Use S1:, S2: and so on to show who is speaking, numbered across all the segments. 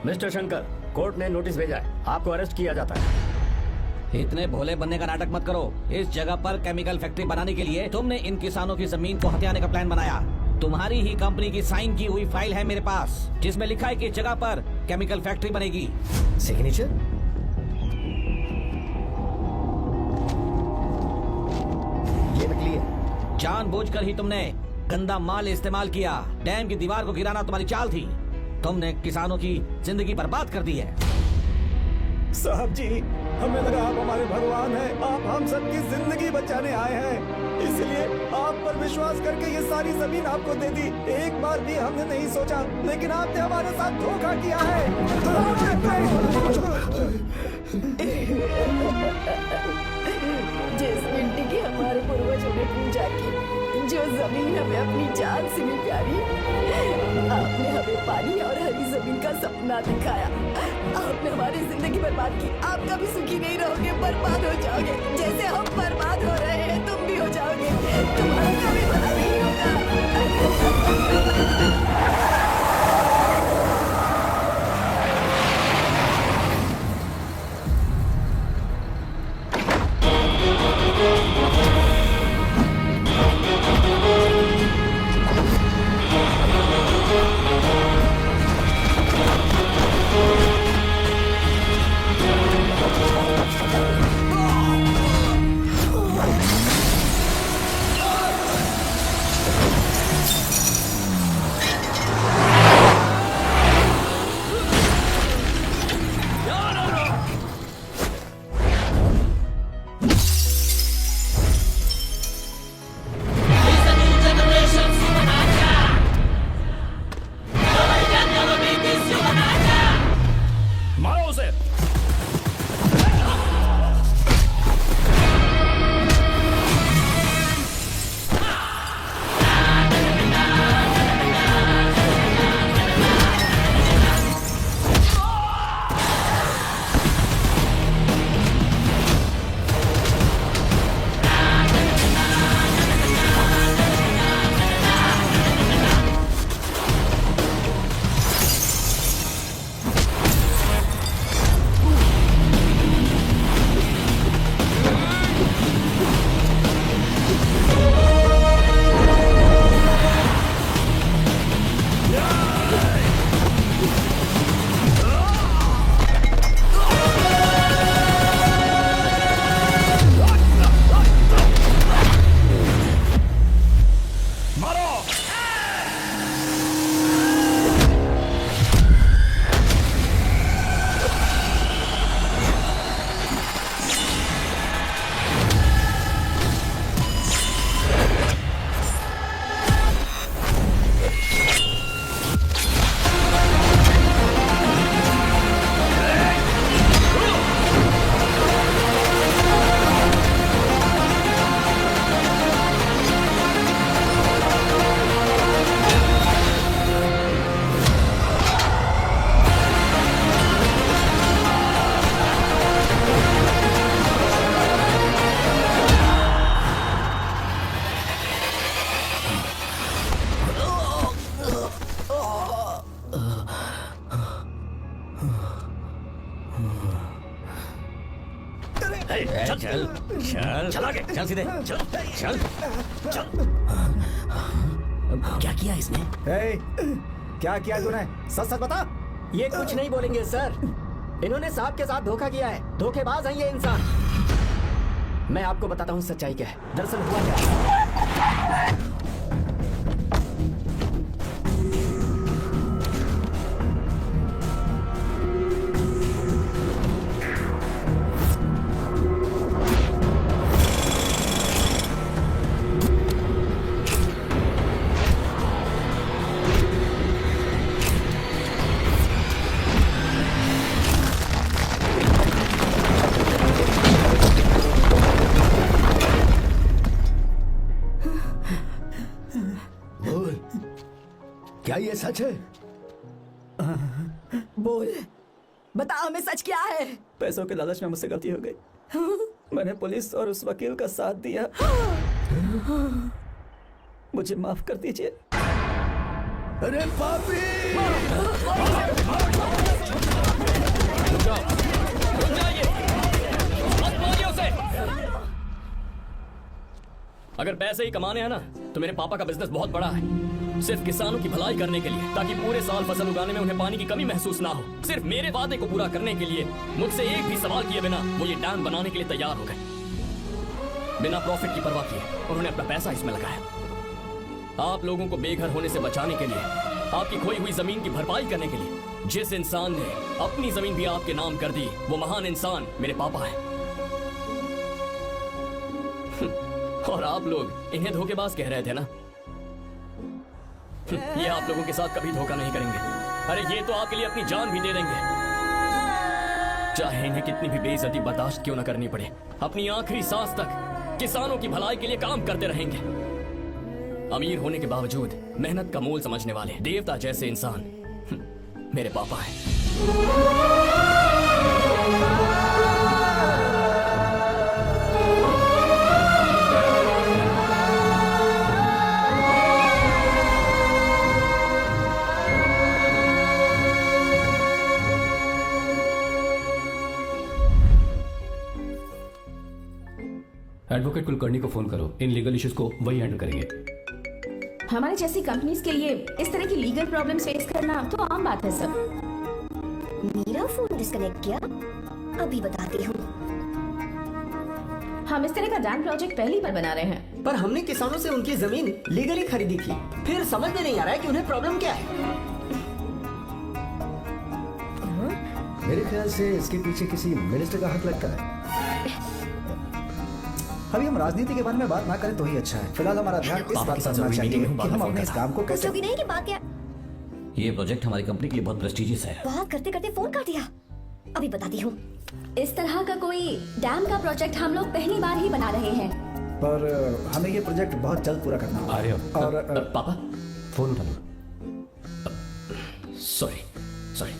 S1: Mister Shankar, court ने notice भेजा है, आपको अरेस्ट किया जाता है।
S2: इतने भोले बनने का नाटक मत करो। इस जगह पर केमिकल फैक्ट्री बनाने के लिए तुमने इन किसानों की जमीन को हथियाने का प्लान बनाया। तुम्हारी ही कंपनी की साइन की हुई फाइल है मेरे पास, जिसमें लिखा है कि इस जगह पर केमिकल फैक्ट्री बनेगी।
S1: सिग्नेचर? ये नकली है।
S2: जानबूझकर ही तुमने गंदा माल इस्तेमाल किया। डैम की दीवार को गिराना तुम्हारी चाल थी। तुमने किसानों की जिंदगी बर्बाद कर दी है।
S3: साहब जी, हमें लगा आप हमारे भगवान हैं, आप हम सबकी जिंदगी बचाने आए हैं, इसलिए आप पर विश्वास करके ये सारी जमीन आपको दे दी। एक बार भी हमने नहीं सोचा, लेकिन आपने हमारे साथ धोखा किया है।
S4: जिस मिट्टी की हमारे पूर्वजों ने पूजा की, जो जमीन हमें अपनी जान से भी प्यारी, आपने हमें पानी और हरी जमीन का सपना दिखाया। आपने हमारी जिंदगी बर्बाद की। आप कभी सुखी नहीं रहोगे, बर्बाद हो जाओगे। जैसे हम बर्बाद हो रहे हैं, तुम भी हो जाओगे। तुम्हारा कभी भला नहीं होगा।
S2: चल चल चल आगे, चल सीधे, चल चल चल। क्या किया इसने?
S3: क्या किया तूने? सच सच बता।
S1: ये कुछ नहीं बोलेंगे सर। इन्होंने साहब के साथ धोखा किया है। धोखेबाज हैं ये इंसान। मैं आपको बताता हूँ सच्चाई क्या है। दरअसल हुआ क्या है।
S3: क्या ये सच है?
S4: बोल, बता हमें सच क्या है?
S3: पैसों के लालच में मुझसे गलती हो गई। मैंने पुलिस और उस वकील का साथ दिया। मुझे माफ कर दीजिए। अरे पापी!
S2: रुक जाओ, रुक जाइए, मत मारिए उसे।
S5: अगर पैसे ही कमाने हैं ना तो मेरे पापा का बिजनेस बहुत बड़ा है, सिर्फ किसानों की भलाई करने के लिए, ताकि पूरे साल फसल उगाने में उन्हें पानी की कमी महसूस ना हो। सिर्फ मेरे वादे को पूरा करने के लिए मुझसे एक भी सवाल किए बिना वो ये डैम बनाने के लिए तैयार हो गए। बिना प्रॉफिट की परवाह किए उन्होंने अपना पैसा इसमें लगाया। आप लोगों को बेघर होने से बचाने के लिए, आपकी खोई हुई जमीन की भरपाई करने के लिए जिस इंसान ने अपनी जमीन भी आपके नाम कर दी, वो महान इंसान मेरे पापा है। और आप लोग इन्हें धोखेबाज कह रहे थे ना? ये आप लोगों के साथ कभी धोखा नहीं करेंगे। अरे ये तो आपके लिए अपनी जान भी दे देंगे, चाहे इन्हें कितनी भी बेइज्जती बर्दाश्त क्यों न करनी पड़े। अपनी आखिरी सांस तक किसानों की भलाई के लिए काम करते रहेंगे। अमीर होने के बावजूद मेहनत का मोल समझने वाले देवता जैसे इंसान मेरे पापा हैं।
S6: एडवोकेट कुलकर्णी को फोन करो, इन लीगल इश्यूज को वही हैंडल करेंगे।
S7: हमारी जैसी कंपनीज के लिए इस तरह की लीगल प्रॉब्लम्स फेस करना तो आम बात है सर।
S8: मेरा फोन डिस्कनेक्ट किया, अभी बताती हूँ।
S7: हम इस तरह का डैम प्रोजेक्ट पहली बार बना रहे हैं।
S1: पर हमने किसानों से उनकी जमीन लीगली खरीदी थी, फिर समझ में नहीं आ रहा है कि उन्हें प्रॉब्लम क्या है।
S3: मेरे ख्याल से इसके पीछे किसी मिनिस्टर का हक लगता है। अभी हम राजनीति के बारे में बात ना करें तो ही अच्छा है। फिलहाल हमारा ध्यान इस बात पर होना चाहिए कि हम अपने इस काम को कैसे।
S8: पूछोगी नहीं कि बात क्या?
S2: ये प्रोजेक्ट हमारी कंपनी के लिए बहुत प्रेस्टिजियस है।
S8: बात करते करते फोन काट दिया, अभी बताती हूँ।
S7: इस तरह का कोई डैम का प्रोजेक्ट हम लोग पहली बार ही बना रहे हैं।
S3: पर हमें ये प्रोजेक्ट बहुत जल्द पूरा करना होगा।
S6: आर्य,
S3: और
S2: पापा
S6: फोन उठा लो।
S5: सॉरी सॉरी,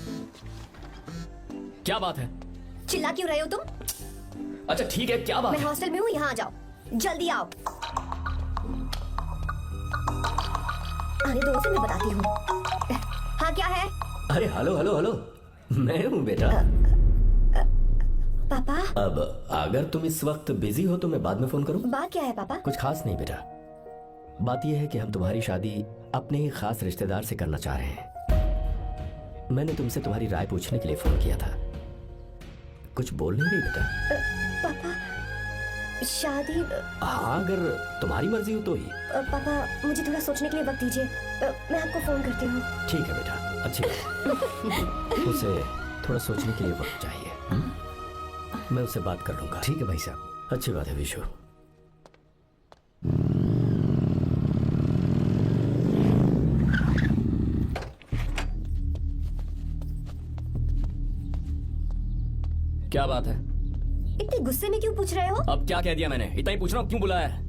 S5: क्या बात है?
S8: चिल्ला क्यों रहे हो तुम?
S5: अच्छा ठीक है, क्या बात
S8: मैं
S5: है?
S8: हॉस्टल में हूँ, यहाँ आ जाओ, जल्दी आओ। आने दो उसे, मैं बताती हूँ। हाँ क्या है?
S1: अरे हेलो हेलो हेलो, मैं हूँ बेटा।
S8: पापा,
S1: अब अगर तुम इस वक्त बिजी हो तो मैं बाद में फोन करूँ?
S8: बात क्या है पापा?
S1: कुछ खास नहीं बेटा, बात यह है कि हम तुम्हारी शादी अपने ही खास रिश्तेदार से करना चाह रहे हैं। मैंने तुमसे तुम्हारी राय पूछने के लिए फोन किया था। कुछ बोल नहीं रही बेटा?
S8: पापा, शादी?
S1: हाँ, अगर तुम्हारी मर्जी हो तो ही।
S8: पापा, मुझे थोड़ा सोचने के लिए वक्त दीजिए, मैं आपको फोन करती हूँ।
S1: ठीक है बेटा, अच्छी बात। उसे थोड़ा सोचने के लिए वक्त चाहिए। मैं उससे बात कर लूंगा।
S3: ठीक है भाई साहब।
S1: अच्छी बात है विशु।
S5: क्या बात है?
S8: इतने गुस्से में क्यों पूछ रहे हो?
S5: अब क्या कह दिया मैंने? इतना ही पूछ रहा हूँ, क्यों बुलाया है?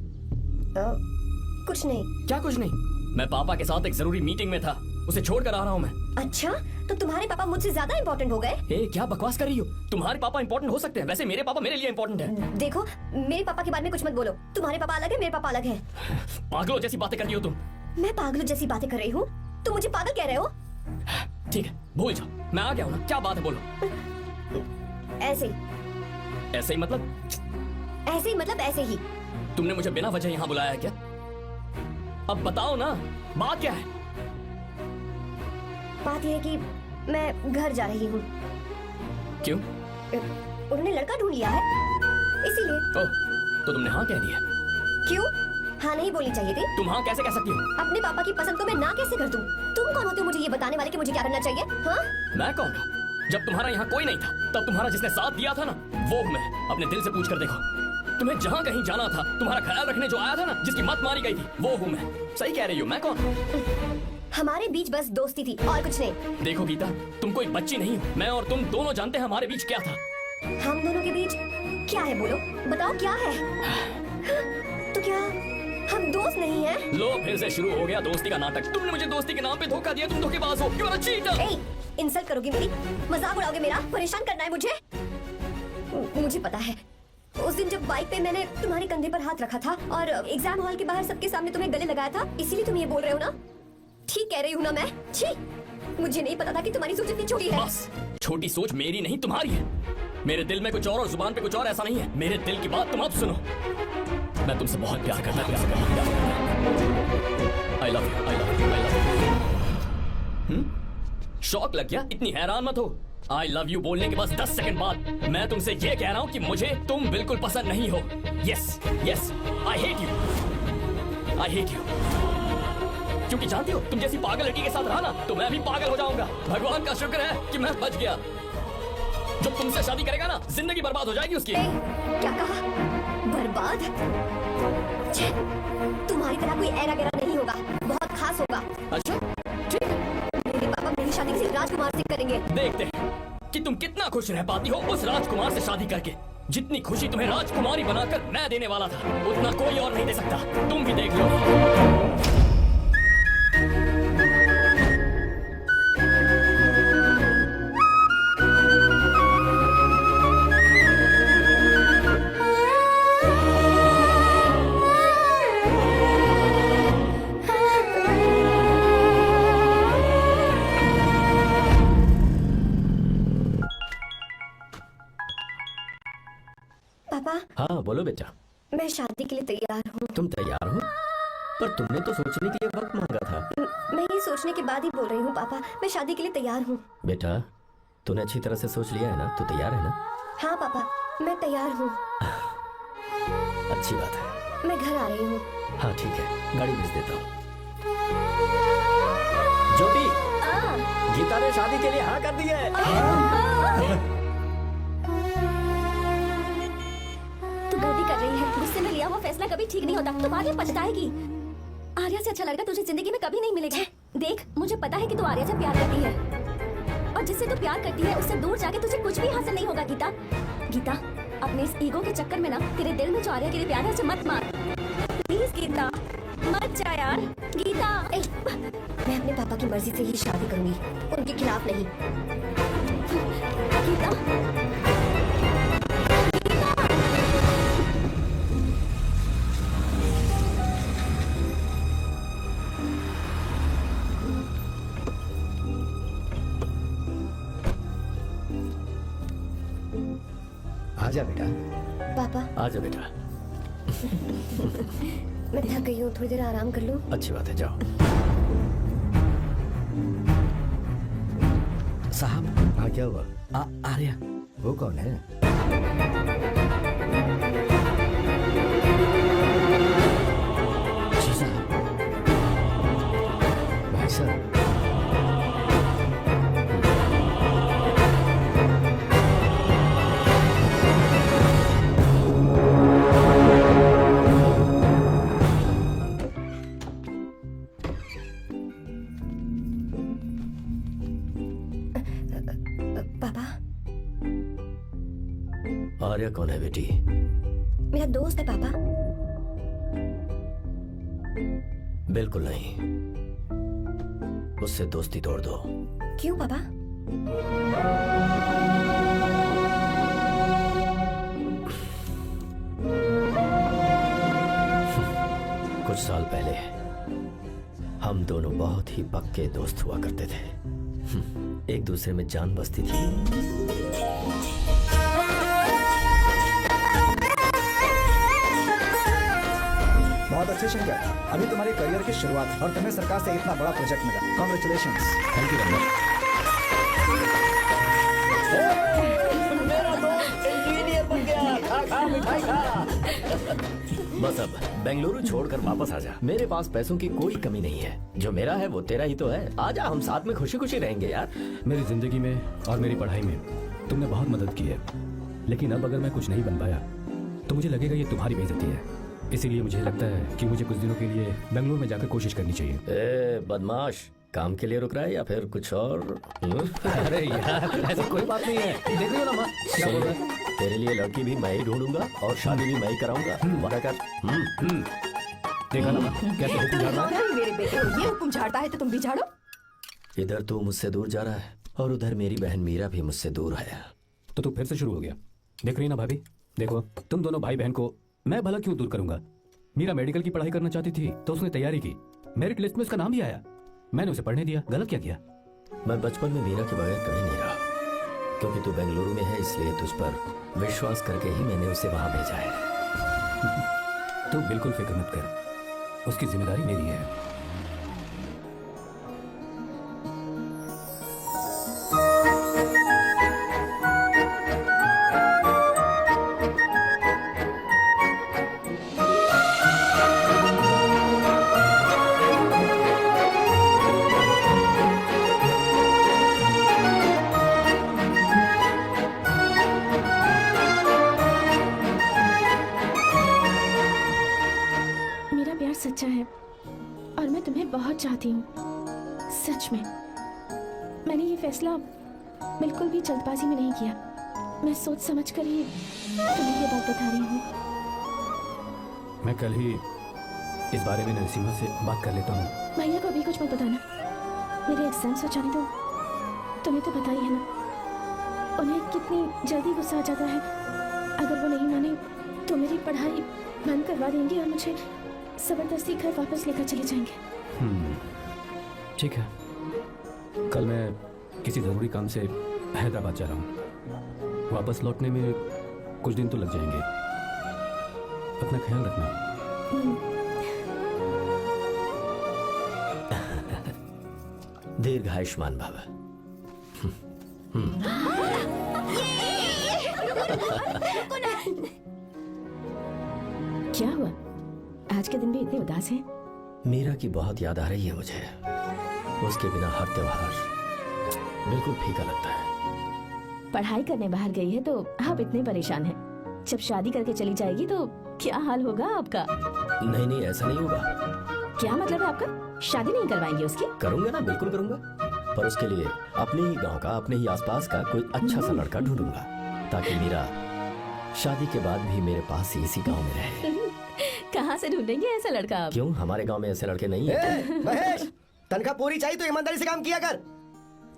S8: कुछ नहीं।
S5: क्या कुछ नहीं? मैं पापा के साथ एक जरूरी मीटिंग में था, उसे छोड़ कर आ रहा हूँ मैं।
S8: अच्छा, तो तुम्हारे पापा मुझसे ज्यादा इम्पोर्टेंट हो गए?
S5: ए, क्या बकवास कर रही हो? तुम्हारे पापा इंपॉर्टेंट हो सकते हैं, वैसे मेरे पापा मेरे लिए इंपॉर्टेंट है।
S8: देखो, मेरे पापा के बारे में कुछ मत बोलो। तुम्हारे पापा अलग है, मेरे पापा अलग है।
S5: पागलों जैसी बातें करती हो तुम।
S8: मैं पागलों जैसी बातें कर रही हूँ? तुम मुझे पागल कह रहे हो?
S5: ठीक है, भूल जाओ, मैं आ गया हूँ ना। क्या बात है, बोलो।
S8: ऐसे ही।
S5: ऐसे ही मतलब?
S8: ऐसे ही मतलब ऐसे ही।
S5: तुमने मुझे बिना वजह यहाँ बुलाया है क्या? अब बताओ ना, बात क्या है?
S8: बात यह है कि मैं घर जा रही हूँ।
S5: क्यों?
S8: उन्होंने लड़का ढूंढ लिया है, इसीलिए।
S5: ओह, तो तुमने हाँ कह दिया?
S8: क्यों? हाँ नहीं बोलनी चाहिए थी?
S5: तुम हाँ कैसे कह सकती हो?
S8: अपने पापा की पसंद को मैं ना कैसे कर दूं? तुम कौन होते हो मुझे ये बताने वाले कि मुझे क्या करना चाहिए? हाँ?
S5: मैं कौन हूँ? जब तुम्हारा यहाँ कोई नहीं था, तब तुम्हारा जिसने साथ दिया था ना, वो हूँ मैं। अपने दिल से पूछ कर देखो, तुम्हें जहाँ कहीं जाना था, तुम्हारा ख्याल रखने जो आया था ना, जिसकी मत मारी गई थी, वो हूँ मैं। सही कह रही हो, मैं कौन हूँ?
S8: हमारे बीच बस दोस्ती थी और कुछ नहीं।
S5: देखो गीता, तुम कोई बच्ची नहीं हो। मैं और तुम दोनों जानते हैं हमारे बीच क्या था।
S8: हम दोनों के बीच क्या है? बोलो, बताओ क्या है? तो क्या हम दोस्त नहीं हैं?
S5: लो, फिर से शुरू हो गया दोस्ती का नाटक। तुमने मुझे दोस्ती के नाम पे धोखा दिया, तुम धोखेबाज हो। You are a cheater.
S8: ए, इंसल्ट करोगे मेरी? मजाक उड़ाओगे मेरा? परेशान करना है मुझे? मुझे पता है, उस दिन जब बाइक पे मैंने तुम्हारे कंधे पर हाथ रखा था और एग्जाम हॉल के बाहर सबके सामने तुम्हें गले लगाया था, इसीलिए तुम ये बोल रहे हो ना? ठीक कह रही हूँ ना मैं? छी, मुझे नहीं पता था कि तुम्हारी सोच इतनी छोटी है।
S5: बस छोटी सोच मेरी नहीं तुम्हारी है। मेरे दिल में कुछ और जुबान पे कुछ और, ऐसा नहीं है। मेरे दिल की बात तुम अब सुनो। मैं तुमसे बहुत प्यार करता हूँ। I love you, I love you, I love you. शौक लग गया? इतनी हैरान मत हो। आई लव यू बोलने के बस 10 सेकंड बाद मैं तुमसे ये कह रहा हूँ कि मुझे तुम बिल्कुल पसंद नहीं हो। Yes yes, I hate you, I hate you. क्योंकि जानती हो, तुम जैसी पागल लड़की के साथ रहा ना तो मैं भी पागल हो जाऊंगा। भगवान का शुक्र है कि मैं बच गया। जो तुमसे शादी करेगा ना, जिंदगी बर्बाद हो जाएगी उसकी।
S8: क्या कहा? बर्बाद? छे, तुम्हारी तरह कोई ऐरा गैरा नहीं होगा, बहुत खास होगा।
S5: अच्छा ठीक है,
S8: मेरे पापा मेरी शादी किसी राजकुमार से करेंगे।
S5: देखते हैं कि तुम कितना खुश रह पाती हो उस राजकुमार से शादी करके। जितनी खुशी तुम्हें राजकुमारी बनाकर मैं देने वाला था, उतना कोई और नहीं दे सकता। तुम भी देख लो।
S8: पापा,
S1: हाँ बोलो बेटा।
S8: मैं शादी के लिए तैयार हूँ।
S1: तुम तैयार हो? पर तुमने तो सोचने के लिए वक्त मांगा था।
S8: मैं ये सोचने के बाद ही बोल रही हूँ पापा, मैं शादी के लिए तैयार हूँ।
S1: बेटा तूने अच्छी तरह से सोच लिया है ना? तू तैयार है ना?
S8: हाँ पापा, मैं तैयार हूँ।
S1: अच्छी बात है।
S8: मैं घर आ रही हूँ।
S1: हाँ ठीक है, गाड़ी भेज देता हूँ। ज्योति, गीता ने शादी के लिए हाँ कर दी है।
S7: तू गलती कर रही है। गुस्से में लिया हुआ फैसला कभी ठीक नहीं होता। तू आगे पछताएगी। आर्या से अच्छा लड़का तुझे जिंदगी में कभी नहीं मिलेगा। देख, मुझे पता है कि तू आर्या से प्यार करती है और जिससे तू प्यार करती है उससे दूर जाके तुझे कुछ भी हासिल नहीं होगा। गीता, गीता, अपने इस ईगो के चक्कर में ना तेरे दिल में जो आर्या के लिए प्यार है उसे मत मार। प्लीज गीता, मत जा यार। गीता,
S8: मैं अपने पापा की मर्जी से ही शादी करूंगी, उनके खिलाफ नहीं।
S7: गीता,
S3: आजा बेटा।
S8: पापा,
S1: आजा बेटा।
S8: मैं थक गई हूँ, थोड़ी देर आराम कर लूँ।
S1: अच्छी बात है, जाओ।
S3: साहब,
S1: हाँ क्या हुआ?
S3: आर्या।
S1: वो कौन है?
S3: जी साहब।
S1: भाई साहब,
S8: पापा,
S1: आर्या कौन है बेटी?
S8: मेरा दोस्त है पापा।
S1: बिल्कुल नहीं, उससे दोस्ती तोड़ दो।
S8: क्यों पापा?
S1: कुछ साल पहले हम दोनों बहुत ही पक्के दोस्त हुआ करते थे। एक दूसरे में जान बसती थी।
S3: बहुत अच्छे शंकर, अभी तुम्हारे करियर की शुरुआत और तुम्हें सरकार से इतना बड़ा प्रोजेक्ट मिला। कॉन्ग्रेचुलेशंस।
S1: Thank you Raman. मेरा दोस्त इंजीनियर बन गया। खा खा मिठाई खा। बस अब बेंगलुरु छोड़कर वापस आ जा। मेरे पास पैसों की कोई कमी नहीं है। जो मेरा है वो तेरा ही तो है। आजा, हम साथ में खुशी खुशी रहेंगे यार।
S6: मेरी जिंदगी में और मेरी पढ़ाई में तुमने बहुत मदद की है, लेकिन अब अगर मैं कुछ नहीं बन पाया तो मुझे लगेगा ये तुम्हारी बेइज्जती है। इसीलिए मुझे लगता है कि मुझे कुछ दिनों के लिए बेंगलुरु में जाकर कोशिश करनी चाहिए।
S1: ए बदमाश, काम के लिए रुक रहा है या फिर कुछ और?
S6: अरे यार, ऐसी कोई बात नहीं है। देख रही हो ना माँ, क्या बोल रहा है?
S1: तेरे लिए लड़की भी मैं ही ढूंढूंगा और शादी भी मैं ही कराऊंगा। वादा कर।
S6: देखा ना कैसे हुक्म झाड़ रहा है?
S4: अरे मेरे बेटे, ये हुक्म झाड़ता है तो तुम भी झाड़ो।
S1: इधर तू मुझसे दूर जा रहा है और उधर मेरी बहन मीरा भी मुझसे दूर है।
S6: तो तू फिर से शुरू हो गया। देख रही ना भाभी, देखो तुम दोनों भाई बहन को मैं भला क्यों दूर करूंगा। मीरा मेडिकल की पढ़ाई करना चाहती थी तो उसने तैयारी की, मेरिट लिस्ट में उसका नाम भी आया, मैंने उसे पढ़ने दिया। गलत क्या किया?
S1: मैं बचपन में मीरा के बगैर कभी नहीं रहा, क्योंकि तू बेंगलुरु में है, इसलिए तुझ पर विश्वास करके ही मैंने उसे वहां भेजा है।
S6: तू बिल्कुल फिक्र मत कर, उसकी जिम्मेदारी मेरी है।
S9: मेरा प्यार सच्चा है और मैं तुम्हें बहुत चाहती हूँ, सच में। मैंने ये फैसला बिल्कुल भी जल्दबाजी में नहीं किया, मैं सोच समझ कर ही तुम्हें ये बात बता रही हूँ।
S6: मैं कल ही इस बारे में नरसिम्हा से बात कर लेता हूँ।
S9: भैया को अभी कुछ मत बताना, मेरे एग्जाम्स हो जाने दो। तुम्हें तो पता ही है ना, उन्हें कितनी जल्दी गुस्सा आ जाता है। अगर वो नहीं माने तो मेरी पढ़ाई बंद करवा देंगे और मुझे जबरदस्ती घर वापस लेकर चले जाएंगे।
S6: ठीक है, कल मैं किसी ज़रूरी काम से हैदराबाद जा रहा हूँ। वापस लौटने में कुछ दिन तो लग जाएंगे। अपना ख्याल रखना।
S1: दीर्घायुष्मान भव।
S9: क्या हुआ, आज के दिन भी इतने उदास हैं?
S1: मीरा की बहुत याद आ रही है मुझे। उसके बिना हर त्योहार बिल्कुल फीका लगता है।
S9: पढ़ाई करने बाहर गई है तो आप इतने परेशान हैं। जब शादी करके चली जाएगी तो क्या हाल होगा आपका?
S1: नहीं नहीं, ऐसा नहीं होगा।
S9: क्या मतलब है आपका? शादी नहीं करवाएंगे उसकी?
S1: करूंगा ना, बिल्कुल करूंगा, पर उसके लिए अपने ही गांव का, अपने ही आसपास का कोई अच्छा सा लड़का ढूंढूंगा, ताकि मीरा शादी के बाद भी मेरे पास ही इसी गांव में रहे।
S9: कहाँ से ढूंढेंगे ऐसा लड़का आप?
S1: क्यों, हमारे गांव में ऐसे लड़के नहीं है?
S3: महेश, तनख्वाह पूरी चाहिए तो ईमानदारी से काम किया कर।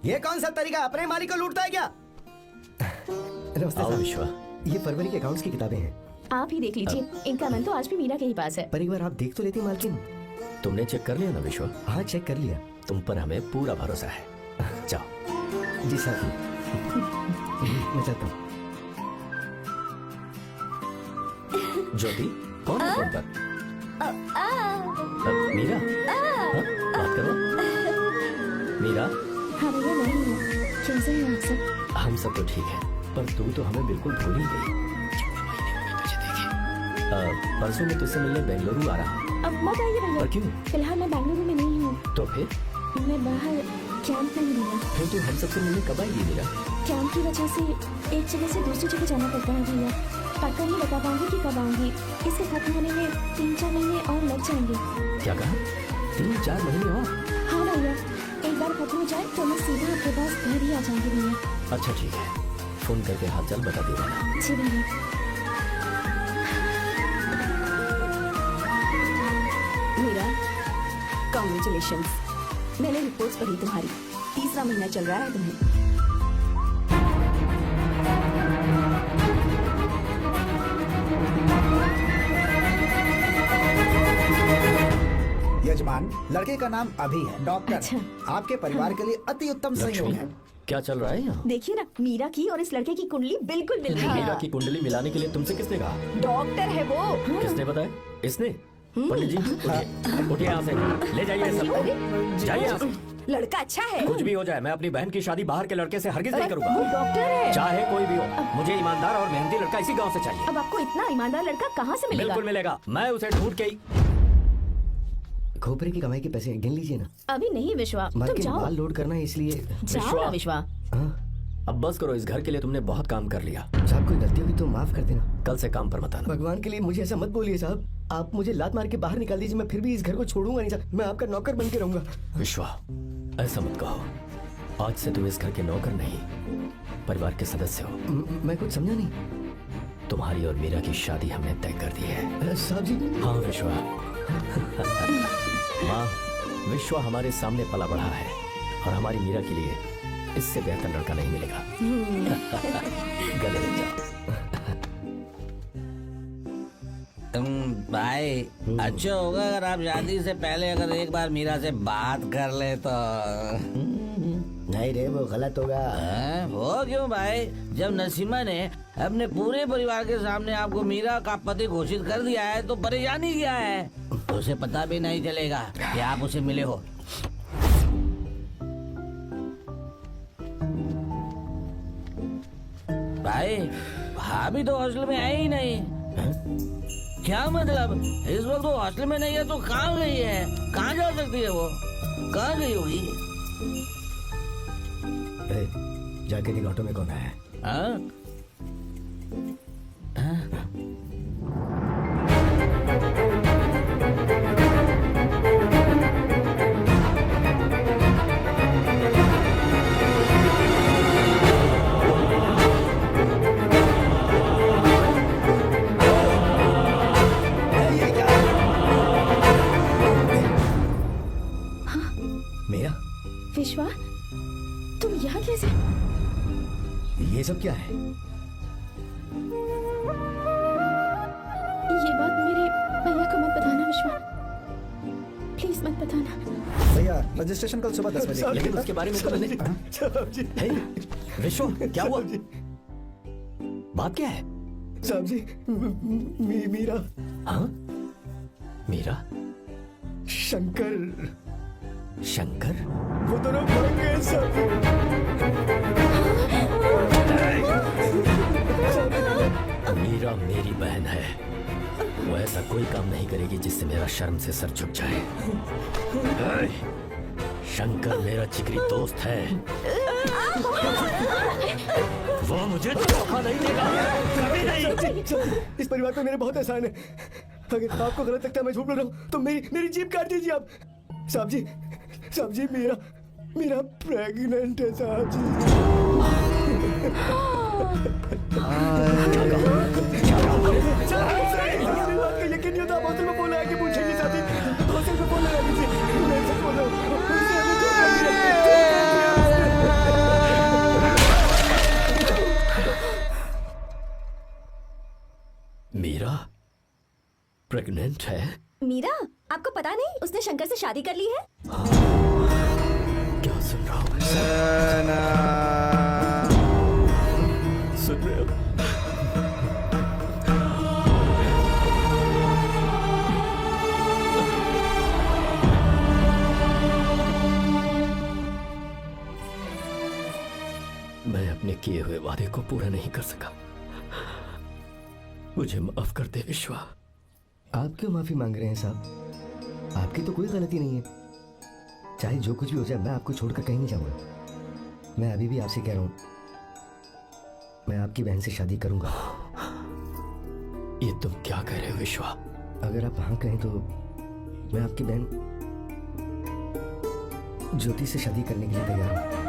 S3: ये कौन सा तरीका, अपने मालिक को लूटता है क्या? नमस्ते
S1: आओ
S3: साहब।
S1: विश्वा।
S3: ये फरवरी के अकाउंट्स की किताबें हैं,
S9: आप ही देख लीजिए, इनका मन तो आज भी मीरा के ही पास है।
S3: पर एक बार आप देख तो लेती मालकिन।
S1: तुमने चेक कर लिया ना विश्वा?
S3: हाँ, चेक कर लिया।
S1: तुम पर हमें पूरा भरोसा है। जाओ।
S3: जी साहब। मैं चलता हूँ।
S1: ज्योति, कौन है फोन पर? मीरा? हाँ, बात करो। मीरा,
S9: हाँ भैया, मैं ही हूँ। कैसे हैं आप सब?
S1: हम सब तो ठीक है, पर तू तो हमें बिल्कुल भूल ही गई। परसों मैं तुझसे मिलने बेंगलुरु आ रहा हूँ।
S9: अब मत आइए भैया।
S1: पर क्यों?
S9: फिलहाल मैं बेंगलुरु में नहीं हूँ,
S1: तो फिर
S9: मैं बाहर कैंप में हूँ भैया।
S1: फिर तू हम सबसे मिलने कब आएगी मीरा?
S9: कैंप की वजह से एक जगह से दूसरी जगह जाना पड़ता है भैया। पक्का नहीं बता पाऊंगी कि कब आऊंगी। इसके खत्म होने में 3-4 महीने और लग जाएंगे।
S1: क्या कहा? 3-4 महीने और?
S9: हाँ भैया, एक बार खत्म हो जाए तो मैं सीधा आपके पास घर ही आ जाऊंगी भैया।
S1: अच्छा ठीक है, फोन करके हाल चाल बता दे देना।
S9: जी भैया। मीरा, कॉन्ग्रेचुलेशंस। मैंने रिपोर्ट्स पढ़ी तुम्हारी, 3रा महीना चल रहा है तुम्हें।
S3: यजमान, लड़के का नाम अभी है, डॉक्टर।
S9: अच्छा।
S3: आपके परिवार के लिए अति उत्तम संयोग
S1: लक्ष्मी,
S3: है।
S1: क्या चल रहा है यहाँ?
S9: देखिए ना, मीरा की और इस लड़के की कुंडली बिल्कुल मिल रही है।
S1: मीरा की कुंडली मिलाने के लिए तुमसे किसने कहा?
S4: डॉक्टर है वो।
S1: किसने बताया? इसने? पंडित जी, उठिए, उठिए यहाँ से, ले जाइए सब, जाइए यहाँ से।
S4: लड़का अच्छा है।
S1: कुछ भी हो जाए, मैं अपनी बहन की शादी बाहर के लड़के से हरगिज नहीं
S4: वो
S1: करूंगा।
S4: डॉक्टर है।
S1: चाहे कोई भी हो, मुझे ईमानदार और मेहनती लड़का इसी गांव से चाहिए।
S9: अब आपको इतना ईमानदार लड़का कहाँ से मिलेगा?
S1: बिल्कुल मिलेगा, मैं उसे ढूंढ के ही।
S3: खोपरे की कमाई के पैसे गिन लीजिए ना।
S9: अभी नहीं विश्वा, तुम
S3: मार्केट
S9: जाओ।
S3: माल लोड करना है, इसलिए।
S9: जाओ ना विश्वा।
S3: हाँ,
S1: अब बस करो, इस घर के लिए तुमने बहुत काम कर लिया।
S3: साहब कोई गलती होगी तो माफ कर देना।
S1: कल से काम पर मत आना।
S3: भगवान के लिए मुझे ऐसा मत बोलिए साहब। आप मुझे लात मार के बाहर निकाल दीजिए, मैं फिर भी इस घर को छोड़ूंगा नहीं साहब। मैं आपका नौकर बन के रहूंगा।
S1: विश्वा, ऐसा मत कहो। आज से तुम इस घर के नौकर नहीं, परिवार के सदस्य हो।
S3: मैं कुछ समझा नहीं।
S1: तुम्हारी और मीरा की शादी हमने तय कर दी है।
S3: साहब जी।
S1: हाँ विश्वा। माँ, विश्वा हमारे सामने पला बढ़ा है और हमारी मीरा के लिए इससे बेहतर लड़का नहीं मिलेगा। गले लग जाओ।
S2: भाई, अच्छा होगा अगर आप शादी से पहले अगर एक बार मीरा से बात कर ले तो।
S1: नहीं रे, वो गलत होगा।
S2: वो क्यों भाई? जब नसीमा ने अपने पूरे परिवार के सामने आपको मीरा का पति घोषित कर दिया है तो परेशानी क्या है? उसे पता भी नहीं चलेगा कि आप उसे मिले हो। भाई भाभी तो हॉस्टल में है ही नहीं। क्या मतलब? इस वक्त वो हॉस्टल में नहीं है तो कहाँ गई है? कहाँ जा सकती है वो? कहाँ गई होगी?
S1: जाके देख ऑटो में कौन है।
S2: हाँ?
S1: मेरा
S9: विश्वा, तुम यहाँ कैसे?
S1: ये सब क्या है?
S9: ये बात मेरे भैया को मत बताना विश्वा, प्लीज मत बताना।
S3: भैया रजिस्ट्रेशन कल सुबह 10 बजे।
S1: लेकिन उसके बारे में तो मैंने। हे, विश्व, क्या हुआ? बात क्या है?
S3: साहब जी, मीरा,
S1: हाँ? मीरा?
S3: शंकर,
S1: शंकर?
S3: वो दोनों भाग गए साहब जी।
S1: मीरा मेरी बहन है, वो ऐसा कोई काम नहीं करेगी जिससे मेरा शर्म से सर झुक जाए। शंकर मेरा जिगरी दोस्त है, वो मुझे धोखा नहीं देगा, कभी नहीं।
S3: इस परिवार पे मेरे बहुत एहसान है। अगर आपको गलत लगता है मैं झूठ बोल रहा हूँ तो मेरी जीभ काट दीजिए आप। साहब जी, मीरा प्रेग्नेंट है साहब जी। यकीन नहीं होता, आप हॉस्टल में फोन लगा के पूछेंगे साथी। हॉस्टल में फोन लगा दीजिए, मैं सच बोल रहा हूँ। उसने हमें धोखा दिया।
S1: मीरा प्रेग्नेंट है?
S7: मीरा, आपको पता नहीं उसने शंकर से शादी कर ली है?
S1: क्या सुन रहा हूँ? सुन रहे हो? मैं अपने किए हुए वादे को पूरा नहीं कर सका, मुझे माफ कर दे विश्वा।
S10: आप क्यों माफी मांग रहे हैं साहब? आपकी तो कोई गलती नहीं है। चाहे जो कुछ भी हो जाए, मैं आपको छोड़कर कहीं नहीं जाऊंगा। मैं अभी भी आपसे कह रहा हूं, मैं आपकी बहन से शादी करूंगा।
S1: ये तुम क्या कह रहे हो विश्वा?
S10: अगर आप हाँ कहें तो मैं आपकी बहन ज्योति से शादी करने के लिए तैयार हूं।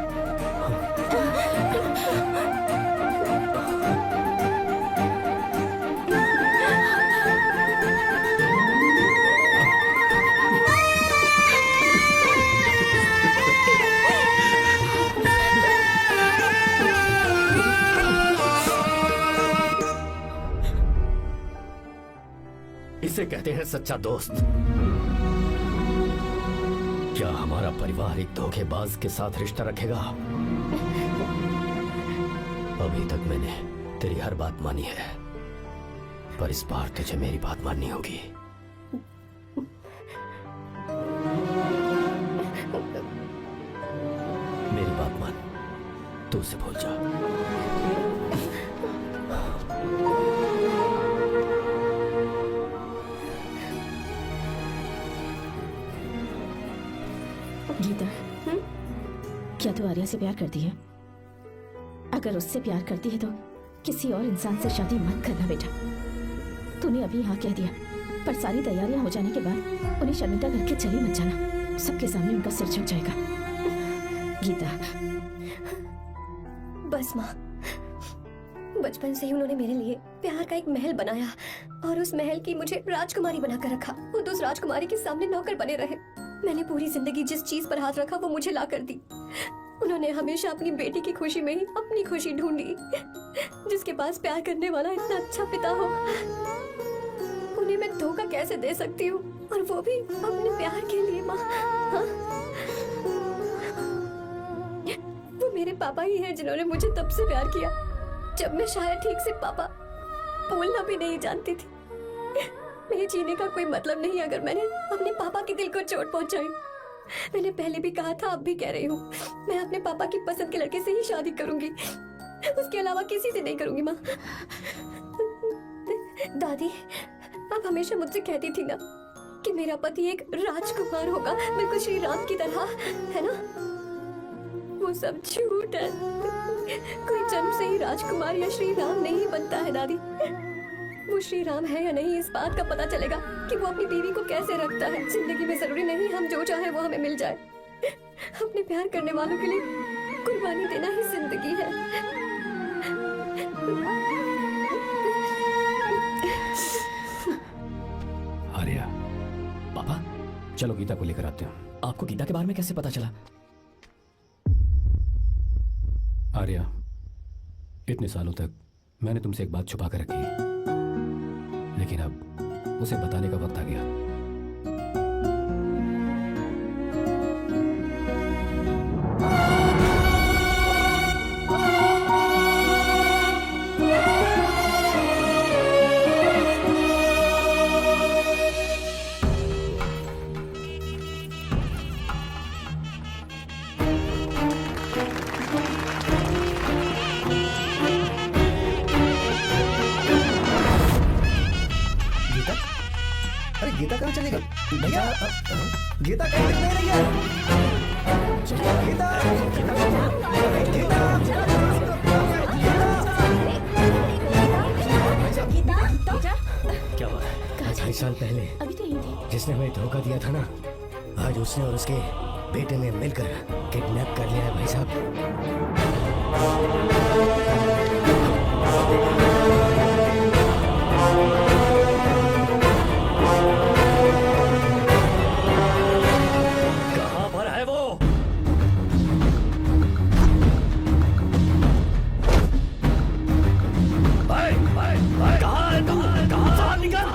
S1: इसे कहते हैं सच्चा दोस्त। क्या हमारा परिवार एक धोखेबाज के साथ रिश्ता रखेगा? अभी तक मैंने तेरी हर बात मानी है, पर इस बार तुझे मेरी बात माननी होगी। मेरी बात मान, तू उसे भूल जा।
S9: गीता, क्या तू आर्या से प्यार करती है? अगर उससे प्यार करती है तो किसी और इंसान से शादी मत करना बेटा। तूने अभी हाँ कह दिया, पर सारी तैयारियां हो जाने के बाद उन्हें शर्मिंदा करके चली मत जाना, सबके सामने उनका सिर झुक जाएगा। गीता,
S8: बस माँ, बचपन से ही उन्होंने मेरे लिए प्यार का एक महल बनाया और उस महल की मुझे राजकुमारी बनाकर रखा। खुद उस राजकुमारी के सामने नौकर बने रहे। मैंने पूरी जिंदगी जिस चीज पर हाथ रखा वो मुझे ला कर दी। उन्होंने हमेशा अपनी बेटी की खुशी में ही अपनी खुशी ढूंढी। जिसके पास प्यार करने वाला इतना अच्छा पिता हो, उन्हें मैं धोखा कैसे दे सकती हूँ, और वो भी अपने प्यार के लिए। माँ, हाँ? पापा ही हैं जिन्होंने मुझे तब से प्यार किया जब मैं शायद ठीक से पापा बोलना भी नहीं जानती थी। मेरे जीने का कोई मतलब नहीं अगर मैंने अपने पापा के दिल को चोट पहुंचाई। मैंने पहले भी कहा था, अब भी कह रही हूँ, मैं अपने पापा की पसंद के लड़के से ही शादी करूंगी, उसके अलावा किसी से नहीं करूंगी। माँ, दादी, आप हमेशा मुझसे कहती थी ना कि मेरा पति एक राजकुमार होगा, बिल्कुल श्री राम की तरह, है ना? वो सब झूठ है। कोई जन्म से ही राजकुमार या श्री राम नहीं बनता है दादी। वो श्री राम है या नहीं, इस बात का पता चलेगा कि वो अपनी बीवी को कैसे रखता है। जिंदगी में जरूरी नहीं हम जो चाहे वो हमें मिल जाए। अपने प्यार करने वालों के लिए कुर्बानी देना ही जिंदगी है।
S6: आर्या,
S1: पापा,
S6: चलो गीता को लेकर आते हैं।
S1: आपको गीता के बारे में कैसे पता चला?
S6: आर्या, इतने सालों तक मैंने तुमसे एक बात छुपा कर रखी, लेकिन अब उसे बताने का वक्त आ गया।
S10: गीता कहाँ चली गई? भैया, गीता कहीं दिख नहीं रही है। गीता,
S1: क्या हुआ?
S10: 2.5 साल पहले
S9: अभी तो यही थी।
S10: जिसने हमें धोखा दिया था ना, आज उसने और उसके बेटे ने मिलकर किडनैप कर लिया है भाई साहब।
S1: कहाँ पर है वो? कहाँ है तू? बाहर निकल!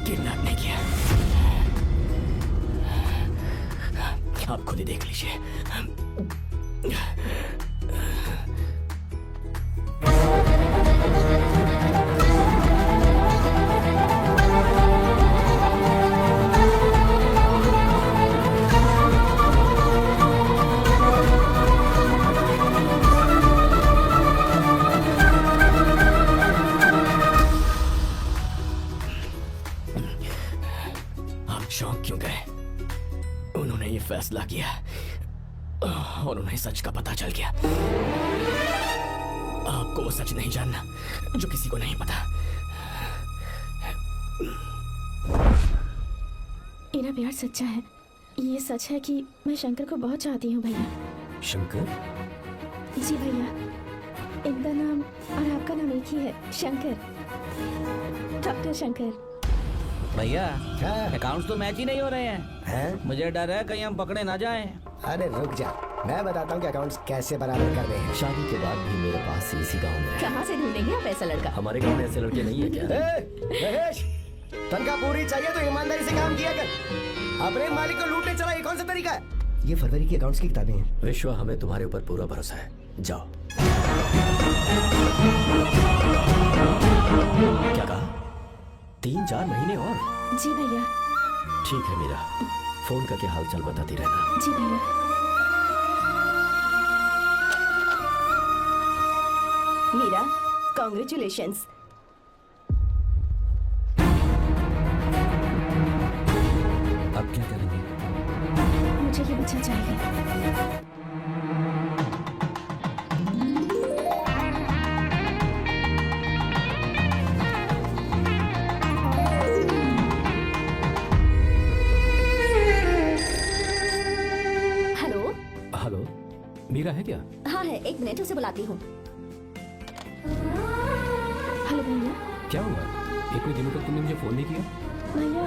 S5: किडनैप नहीं किया। आप खुद ही देख लीजिए। चौंक क्यों गए? उन्होंने ये फैसला किया और उन्हें सच का पता चल गया। आपको वो सच नहीं जानना जो किसी को नहीं पता।
S9: मेरा प्यार सच्चा है। ये सच है कि मैं शंकर को बहुत चाहती हूँ भैया।
S5: शंकर?
S9: जी भैया, इनका नाम और आपका नाम एक ही है, शंकर, डॉक्टर शंकर।
S2: भैया
S10: क्या?
S2: अकाउंट्स तो मैच ही नहीं हो रहे हैं। मुझे डर है कहीं हम पकड़े ना जाएं।
S10: अरे रुक जा, मैं बताता हूँ कि अकाउंट्स कैसे बराबर कर रहे हैं।
S1: शादी के बाद भी मेरे पास इसी गांव में है।
S7: कहाँ से ढूंढेंगे आप ऐसा लड़का?
S1: हमारे गांव में ऐसे लड़के नहीं है क्या?
S10: महेश, तनख्वाह पूरी चाहिए तो ईमानदारी से काम किया कर। अपने मालिक को लूटने चला, ये कौन सा तरीका है? ये फरवरी की अकाउंट्स की किताबें हैं।
S1: विश्वा, हमें तुम्हारे ऊपर पूरा भरोसा है। जाओ। क्या कहा? 3-4 महीने और?
S9: जी भैया।
S1: ठीक है मीरा, फोन करके हालचाल बताती रहना।
S9: जी भैया।
S4: मीरा, कॉन्ग्रेचुलेशंस।
S2: अब क्या करेंगे?
S9: मुझे ये बच्चा चाहिए।
S7: हेलो।
S6: हेलो, मीरा है क्या?
S7: हाँ है, एक मिनट, उसे बुलाती हूँ।
S9: हेलो भैया।
S6: क्या हुआ? इतने दिनों तक तुमने मुझे फोन नहीं किया?
S9: भैया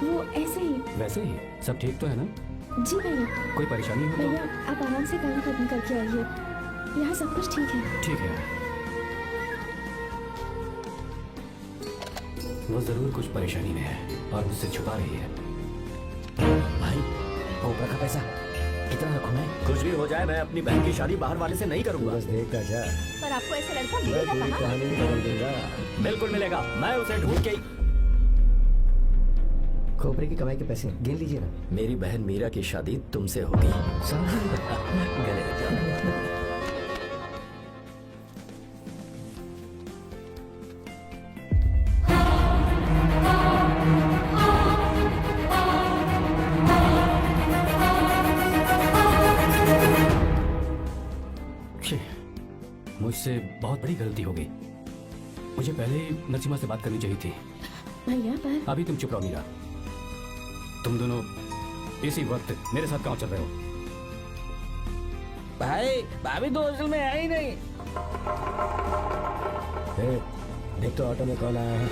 S9: वो ऐसे ही।
S6: वैसे ही सब ठीक तो है ना?
S9: जी भैया।
S6: कोई परेशानी हो
S9: भैया आप आराम से काम खत्म करके आइए, यहाँ सब कुछ ठीक है।
S6: तो? ठीक है। वो जरूर कुछ परेशानी में है और मुझसे छुपा रही है।
S1: भाई, ऊपर का पैसा कितना रखूं मैं? कुछ भी हो जाए, मैं अपनी बहन की शादी बाहर वाले से नहीं करूंगा।
S10: बस देखता जा,
S7: पर आपको ऐसा लड़का
S10: मैं
S7: मिलेगा
S10: पूरी
S7: कहाँ?
S10: कहानी बदल दूंगा।
S1: बिल्कुल मिलेगा, मैं उसे ढूंढ के ही।
S10: खोपरे की कमाई के पैसे गिन लीजिए ना।
S1: मेरी बहन मीरा की शादी तुमसे होगी। गले लग जाओ।
S6: मुझसे बहुत बड़ी गलती हो गई। मुझे पहले ही नरसिम्हा से बात करनी चाहिए थी।
S9: भैया पर
S6: अभी तुम चुप रहो मीरा। तुम दोनों इसी वक्त मेरे साथ कहाँ चल रहे हो?
S2: भाई भाभी तो हॉस्टल में है ही नहीं।
S10: देख तो ऑटो में कौन आया है।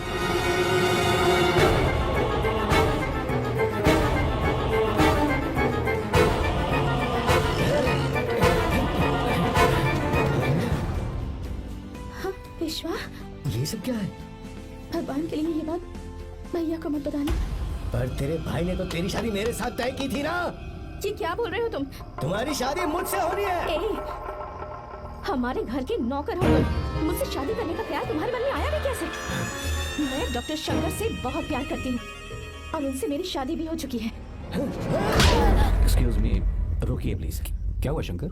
S9: विश्वा,
S10: ये सब क्या है?
S9: भगवान के लिए ये बात भैया को मत बताना।
S10: पर तेरे भाई ने तो तेरी शादी मेरे साथ तय की थी ना।
S9: ये क्या बोल रहे हो तुम?
S10: तुम्हारी शादी मुझसे होनी है।
S9: ए, हमारे घर के नौकर हो तुम। मुझसे शादी करने का ख्याल तुम्हारे मन में आया भी कैसे? मैं डॉक्टर शंकर से बहुत प्यार करती हूँ और उनसे मेरी शादी भी हो चुकी है।
S2: एक्सक्यूज मी, रोकिए प्लीज।
S6: क्या हुआ शंकर?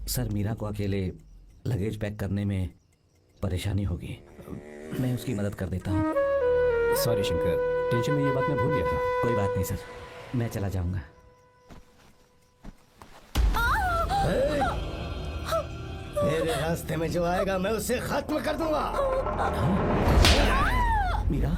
S2: सर, मीरा को अकेले लगेज पैक करने में परेशानी होगी, मैं उसकी मदद कर देता हूँ।
S6: सॉरी शंकर, टेंशन में ये बात मैं भूल गया था।
S2: कोई बात नहीं सर, मैं चला जाऊंगा।
S10: मेरे रास्ते में जो आएगा मैं उसे खत्म कर दूंगा।
S1: मीरा,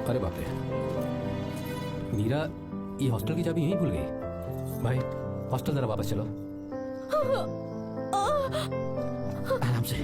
S6: अरे बाप रे, मीरा ये हॉस्टल की चाबी यहीं भूल गई। भाई हॉस्टल जरा वापस चलो।
S2: आराम से।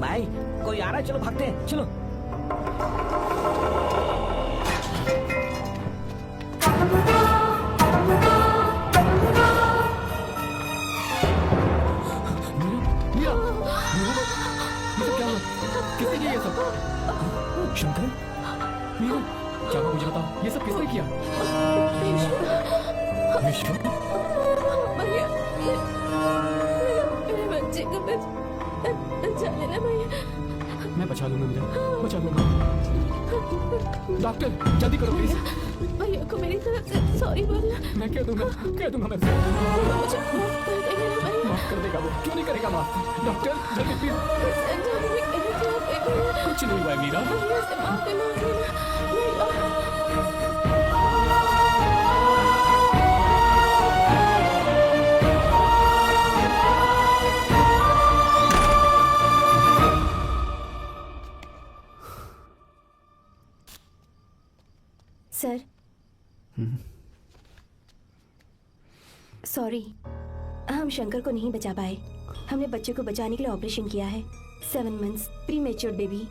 S2: भाई कोई आ रहा है, चलो भागते हैं, चलो।
S6: किसने किया ये सब? शंकर, मीरा, क्या हुआ मुझे बताओ, ये सब किसने किया? विश्व,
S9: भैया, मेरे बच्चे को बचा लेना भैया।
S6: मैं बचा लूंगा मीरा, बचा लूंगा। डॉक्टर जल्दी करो प्लीज।
S9: भैया को मेरी तरफ से सॉरी बोलना।
S6: मैं कह दूंगा मैं।
S9: मुझे माफ कर देगा ना भैया।
S6: माफ कर देगा वो, क्यों नहीं करेगा माफ? डॉक्टर जल्दी प्लीज। कुछ नहीं हुआ है मीरा।
S9: भैया से माफी मांग लेना। सर, सॉरी, हम शंकर को नहीं बचा पाए। हमने बच्चे को बचाने के लिए ऑपरेशन किया है। 7 months premature baby.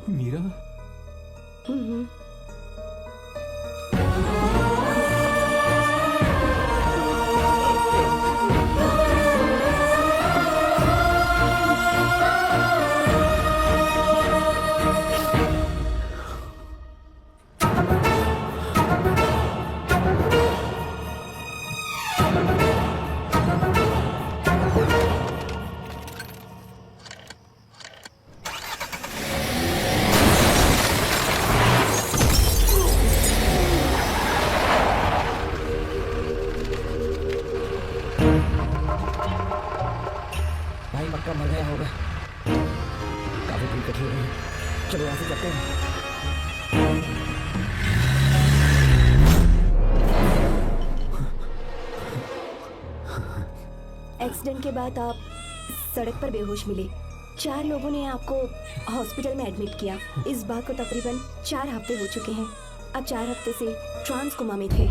S6: Meera,
S2: भाई पक्का मर गया होगा। काफी भीड़ इकट्ठी हो गई है। चलो यहाँ से चलते हैं।
S4: एक्सीडेंट के बाद आप सड़क पर बेहोश मिले। 4 लोगों ने आपको हॉस्पिटल में एडमिट किया। इस बात को तकरीबन 4 हफ्ते हो चुके हैं। आप 4 हफ्ते से ट्रांस कोमा में थे।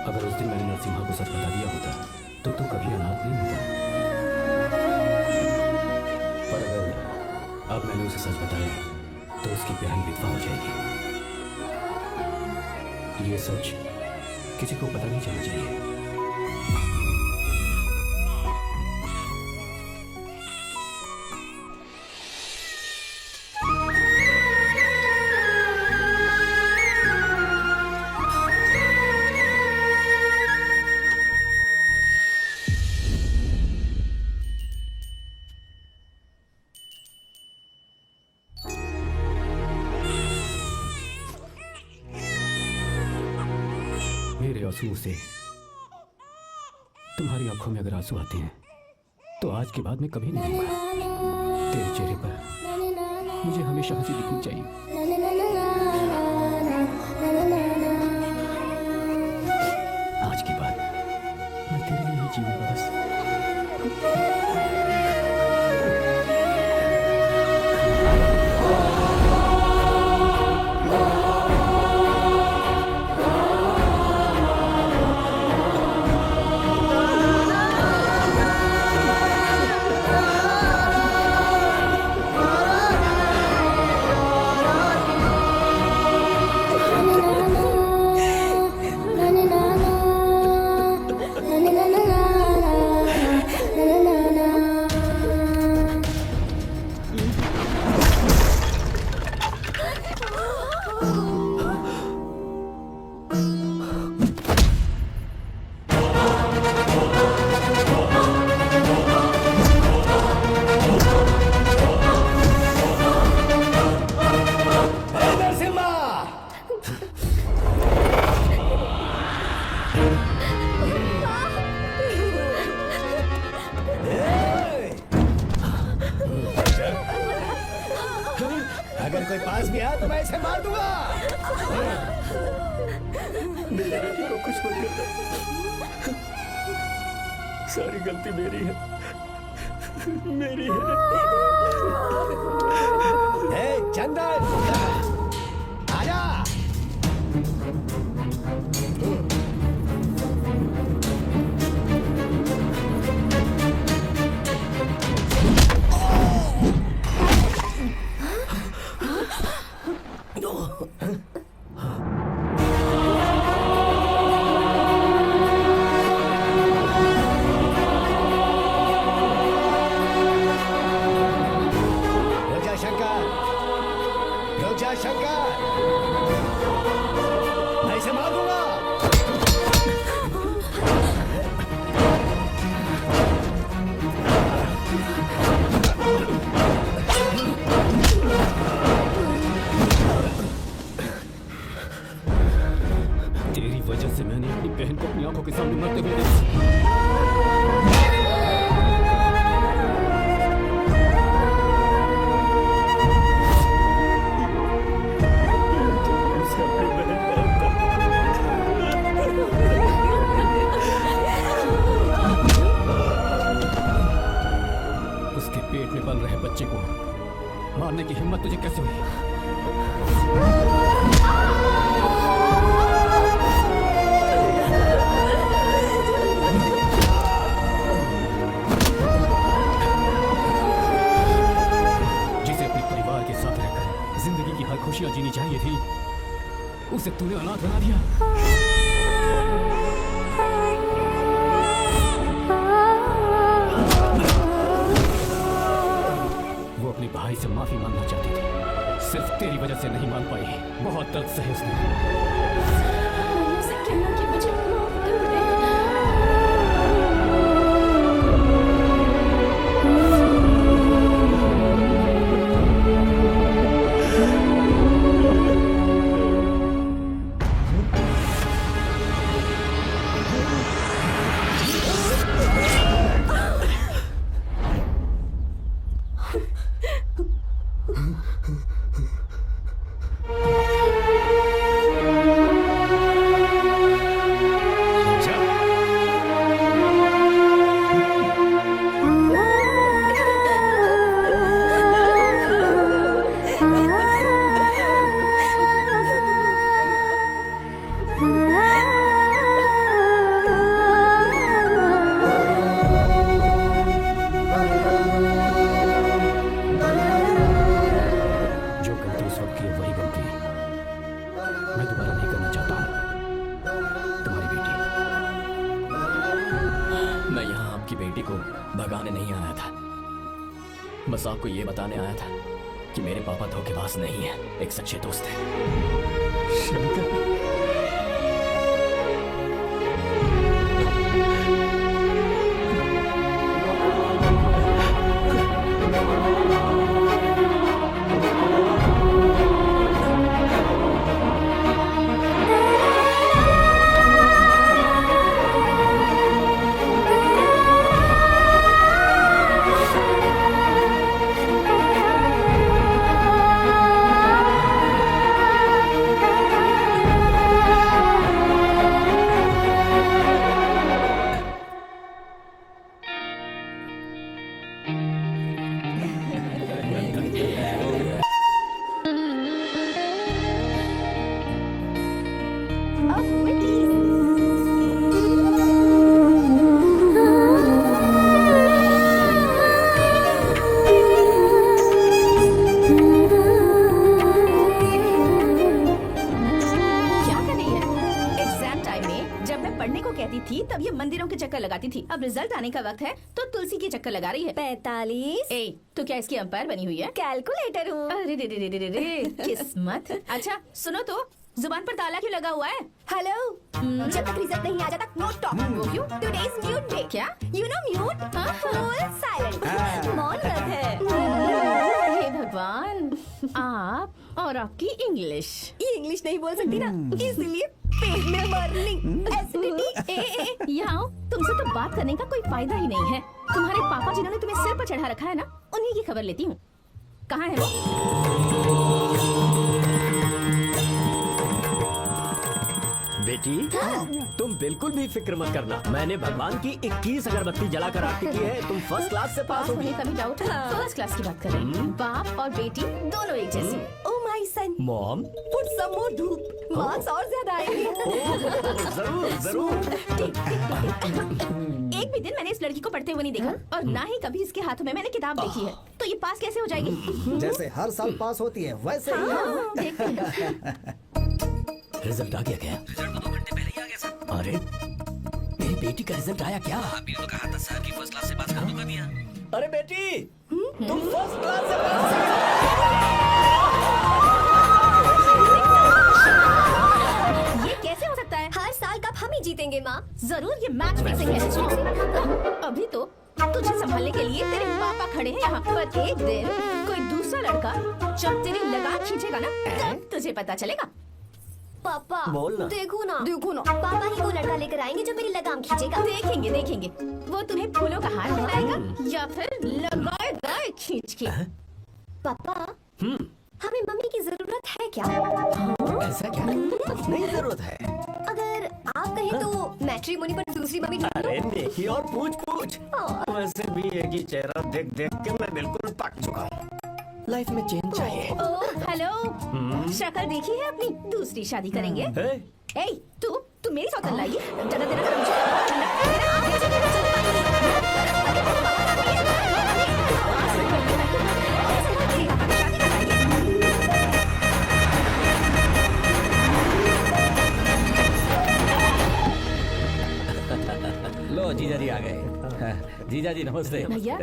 S6: अगर उस दिन मैंने नरसिम्हा को सच बता दिया होता तो तू कभी अनाथ नहीं होता। पर अगर अब मैंने उसे सच बताया तो उसकी प्यारी विधवा हो जाएगी। ये सच किसी को पता नहीं चलना चाहिए। मेरे आंसुओं से तुम्हारी आंखों में अगर आंसू आते हैं तो आज के बाद मैं कभी नहीं लूंगा। तेरे चेहरे पर मुझे हमेशा हंसी दिखनी चाहिए। आज के बाद मैं तेरे लिए ही जीऊंगा बस।
S3: अगर कोई पास भी आया तो मैं इसे मार दूंगा।
S5: मेरी बेटी को कुछ मत करना, सारी गलती मेरी है, मेरी है।
S3: चंदन आजा। शंकर, मैं इसे मार दूंगा।
S6: तेरी वजह से मैंने अपनी बहन को अपनी आंखों के सामने मरते हुए देखा। पेट में पल रहे बच्चे को मारने की हिम्मत तुझे कैसे हुई? जिसे अपने परिवार के साथ रहकर जिंदगी की हर खुशियां जीनी चाहिए थी, उसे तूने अनाथ बना दिया। अपने भाई से माफी मांगना चाहती थी, सिर्फ तेरी वजह से नहीं मांग पाई। बहुत दर्द सहे उसने।
S9: कहना कि मुझे माफ कर दे।
S5: भगाने नहीं आया था, बस आपको ये बताने आया था कि मेरे पापा धोखेबाज नहीं है, एक सच्चे दोस्त हैं। शंकर,
S9: रिजल्ट आने का वक्त है तो तुलसी के चक्कर लगा रही है।
S8: 45।
S9: ए, तो क्या इसकी अंपायर बनी हुई है?
S8: कैलकुलेटर हूँ।
S9: अरे रे रे रे रे रे किस्मत। अच्छा सुनो तो, जुबान पर ताला क्यों लगा हुआ है?
S8: हेलो, जब तक रिजल्ट नहीं आ जाता नो टॉक।
S9: वो क्यों?
S8: Today's mute day.
S9: क्या?
S8: You know mute, full silent, मौन व्रत है।
S9: हे भगवान, आप और आपकी इंग्लिश।
S8: ये इंग्लिश नहीं बोल सकती ना, इसलिए पेट में बर्निंग, एसिडिटी।
S9: ए, यहाँ आओ, तुमसे तो बात करने का कोई फायदा ही नहीं है। तुम्हारे पापा जिन्होंने तुम्हें सिर पर चढ़ा रखा है ना, उन्हीं की खबर लेती हूँ। कहाँ है वो?
S1: बेटी तुम बिल्कुल भी फिक्र मत करना, मैंने भगवान की 21 अगरबत्ती जलाकर आरती की है, तुम फर्स्ट क्लास से पास
S9: पास
S1: होगी।
S9: होने का भी डाउट है। फर्स्ट क्लास की बात कर रहे हैं। बाप और बेटी दोनों एक जैसे।
S8: Oh my son,
S1: mom
S8: put some more धूप, मार्क्स और ज्यादा आएंगे।
S1: जरूर जरूर।
S9: एक भी दिन मैंने इस लड़की को पढ़ते हुए नहीं देखा और ना ही कभी इसके हाथों में मैंने किताब देखी है, तो ये पास कैसे हो जाएगी?
S3: जैसे हर साल पास होती है वैसे ही।
S9: हाँ, देखते हैं।
S1: रिजल्ट आ गया क्या?
S2: रिजल्ट तो 2 घंटे पहले ही आ गया सर।
S1: अरे मेरी बेटी का रिजल्ट आया क्या?
S2: अभी तो कहा था सर कि फर्स्ट क्लास से पास कर दूंगा दिया।
S1: अरे बेटी तुम फर्स्ट क्लास से पास हो
S9: ये कैसे हो सकता है?
S8: हर साल कप हम ही जीतेंगे माँ।
S9: जरूर ये मैच फिक्सिंग है। अभी तो तुझे संभालने के लिए तेरे पापा खड़े हैं यहाँ पर। एक दिन कोई दूसरा लड़का जब तेरी लगाम खींचेगा ना, तब तुझे पता चलेगा।
S8: पापा
S1: बोल ना।
S8: देखो ना,
S9: देखो ना,
S8: पापा ही वो लड़का लेकर आएंगे जो मेरी लगाम खींचेगा।
S9: देखेंगे देखेंगे, वो तुम्हें फूलों का हार पहनाएगा या फिर लगाएगा खींच के।
S8: पापा हमें मम्मी की जरूरत है क्या?
S1: ऐसा क्या? नहीं जरूरत है।
S8: अगर आप कहें तो मैट्रिमोनी पर दूसरी मम्मी ढूंढ लो।
S1: अरे देखी और पूछ वैसे भी एक ही चेहरा देख देख के मैं बिल्कुल पक चुका हूँ, लाइफ में चेंज चाहिए।
S9: ओह हेलो, शक्ल देखी है अपनी? दूसरी शादी करेंगे।
S1: हे?
S9: ए, तू मेरी सौतन लाएगी? ज्यादा देर अगर मुझे
S2: लो जीजा जी आ गए। जीजा जी नमस्ते।
S9: भैया आ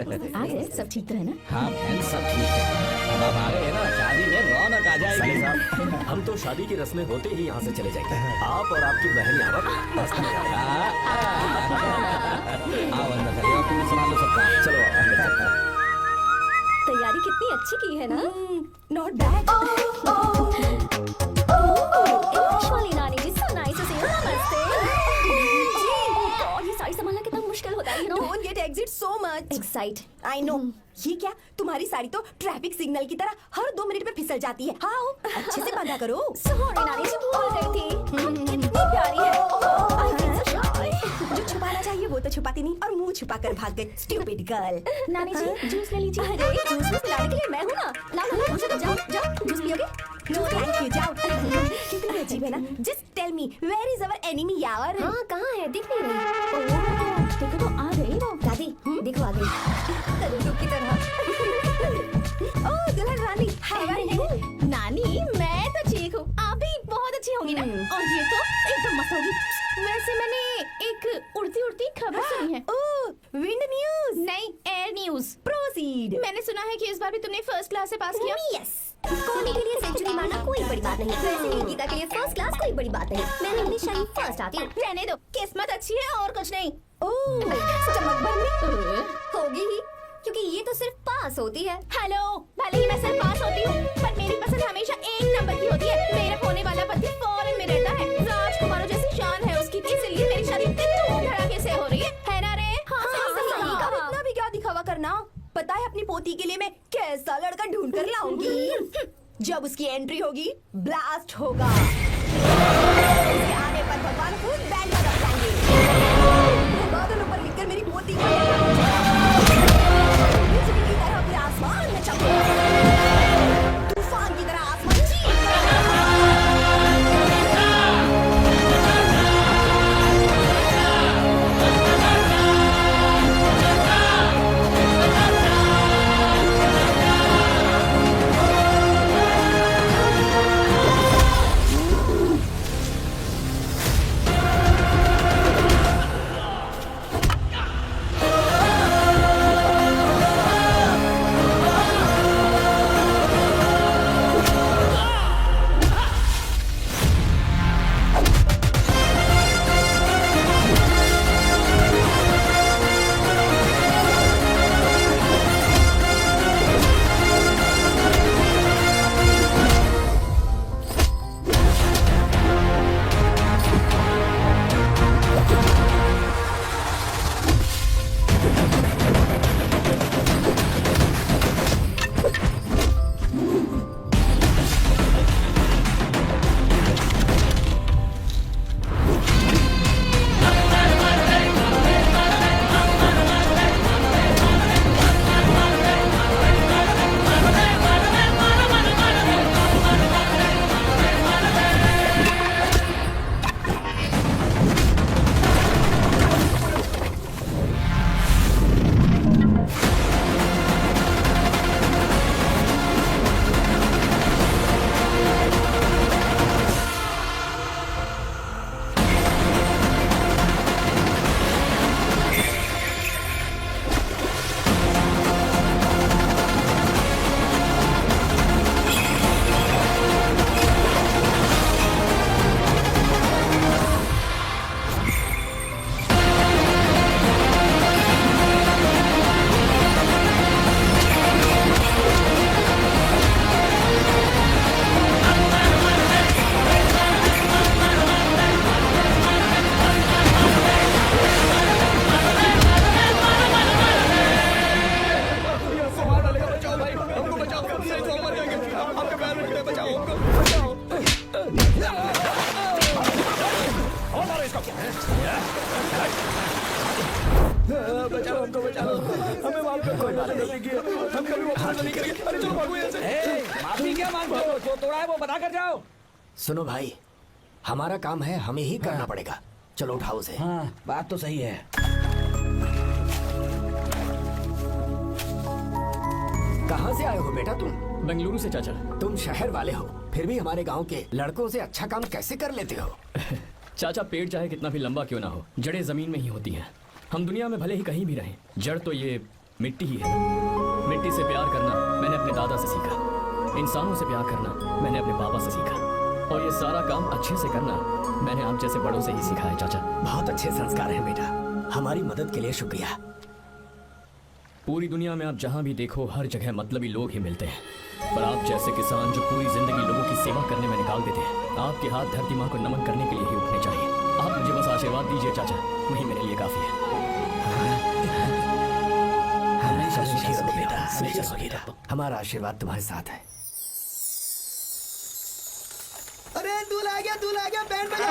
S9: गए, सब ठीक तो है ना?
S2: हाँ बहन सब ठीक है। अब आप आ गए ना, शादी में रौनक आ जाएगी।
S1: साहब हम तो शादी की रस्में होते ही यहाँ से चले जाएंगे, आप और आपकी बहन यहाँ पर मस्त में जाएंगे।
S2: आओ अंदर चलिए, और तुम संभाल लो सबका।
S1: चलो अंदर चलते हैं।
S8: तैयारी कितनी अच्छी की है ना? Not bad. नानी जी so nice to see you. नमस्ते।
S7: और ये साड़ी संभालना कितना मुश्किल होता है, you know?
S8: Don't get excited so much.
S7: Excite.
S8: I know. ये क्या, तुम्हारी साड़ी तो ट्रैफिक सिग्नल की तरह हर 2 मिनट में फिसल जाती है। हाँ, अच्छे से बांधा करो।
S7: Sorry नानी जी, भूल गई थी।
S8: कितनी प्यारी है। I feel so shy. जो छुपाना चाहिए वो तो छुपाती नहीं और मुंह छुपाकर भाग गई। Stupid girl.
S7: नानी जी जूस ले लीजिए।
S8: अरे जूस में पिलाने के लिए मैं हूँ ना। लाओ मुझे तो जाओ जूस पियोगे? No thank you, जाओ। कितनी अजीब है ना। Just tell me where is our enemy यार?
S7: हाँ कहाँ है, दिख नहीं रही। ओह देखो तो आ गई वो।
S8: दादी देखो आ गई तरंगों की तरह। ओह दुल्हन रानी, how are you?
S9: नानी मैं तो ठीक हूँ, आप भी बहुत अच्छी होंगी ना। और ये तो एकदम मस्त होगी। वैसे मैंने एक उड़ती उड़ती खबर सुनी है।
S8: ओह विंड न्यूज।
S9: नहीं, एयर न्यूज।
S8: प्रोसीड।
S9: मैंने सुना है कि इस बार भी तुमने फर्स्ट क्लास से पास किया।
S8: यस, कॉमेडी के लिए सेंचुरी मारना कोई बड़ी बात नहीं। वैसे ही गीता के लिए फर्स्ट क्लास कोई बड़ी बात नहीं। मैं हमेशा ही फर्स्ट आती हूँ।
S9: रहने दो, किस्मत अच्छी है और कुछ नहीं।
S8: ओह चमक भरनी होगी ही, क्योंकि ये तो सिर्फ पास होती है।
S9: हेलो, भले ही मैं सिर्फ पास होती हूँ, पर मेरी पसंद हमेशा 1 नंबर की होती है। मेरा होने वाला पति फॉरेन में रहता है, राजकुमारों जैसी शान है उसकी, इसलिए मेरी शादी इतने धूम धड़ाके से हो रही है ना रे? हाँ, सही कहा।
S8: अब इतना भी क्या दिखावा करना। पता है अपनी पोती के लिए मैं कैसा लड़का ढूंढ कर लाऊंगी। जब उसकी एंट्री होगी ब्लास्ट होगा। उसके आने पर भगवान खुद बैंड बजा जाएंगे। बादलों पर लिखकर मेरी पोती को बिजली की तरह अपने आसमान में चमके, तूफान की तरह आसमान चीर।
S3: अरे चलो भागो यहाँ से।
S2: माफी क्या मांगते हो? जो तोड़ा है वो बता कर जाओ।
S1: सुनो भाई, हमारा काम है, हमें ही करना पड़ेगा। चलो उठाओ उसे।
S2: हाँ, बात तो सही है।
S1: कहाँ से आए हो बेटा तुम?
S5: बेंगलुरु से चाचा।
S1: तुम शहर वाले हो, फिर भी हमारे गांव के लड़कों से अच्छा काम कैसे कर लेते हो?
S5: चाचा, पेड़ चाहे कितना भी लंबा क्यों ना हो, जड़ें जमीन में ही होती हैं। हम दुनिया में भले ही कहीं भी रहें, जड़ तो ये मिट्टी ही है। मिट्टी से प्यार करना मैंने अपने दादा से सीखा, इंसानों से प्यार करना मैंने अपने पापा से सीखा, और ये सारा काम अच्छे से करना मैंने आप जैसे बड़ों से ही सीखा है चाचा।
S1: बहुत अच्छे संस्कार हैं बेटा, हमारी मदद के लिए शुक्रिया।
S5: पूरी दुनिया में आप जहाँ भी देखो, हर जगह मतलबी लोग ही मिलते हैं, पर आप जैसे किसान जो पूरी जिंदगी लोगों की सेवा करने में निकाल देते हैं, आपके हाथ धरती माँ को नमन करने के लिए ही उठने चाहिए। आप मुझे बस आशीर्वाद दीजिए चाचा, वही मेरे लिए काफी है।
S1: हमेशा सुखी रहो बेटा, हमेशा सुखी रहो। हमारा आशीर्वाद तुम्हारे साथ है।
S3: अरे दूल्हा आ गया, बैंड बजा।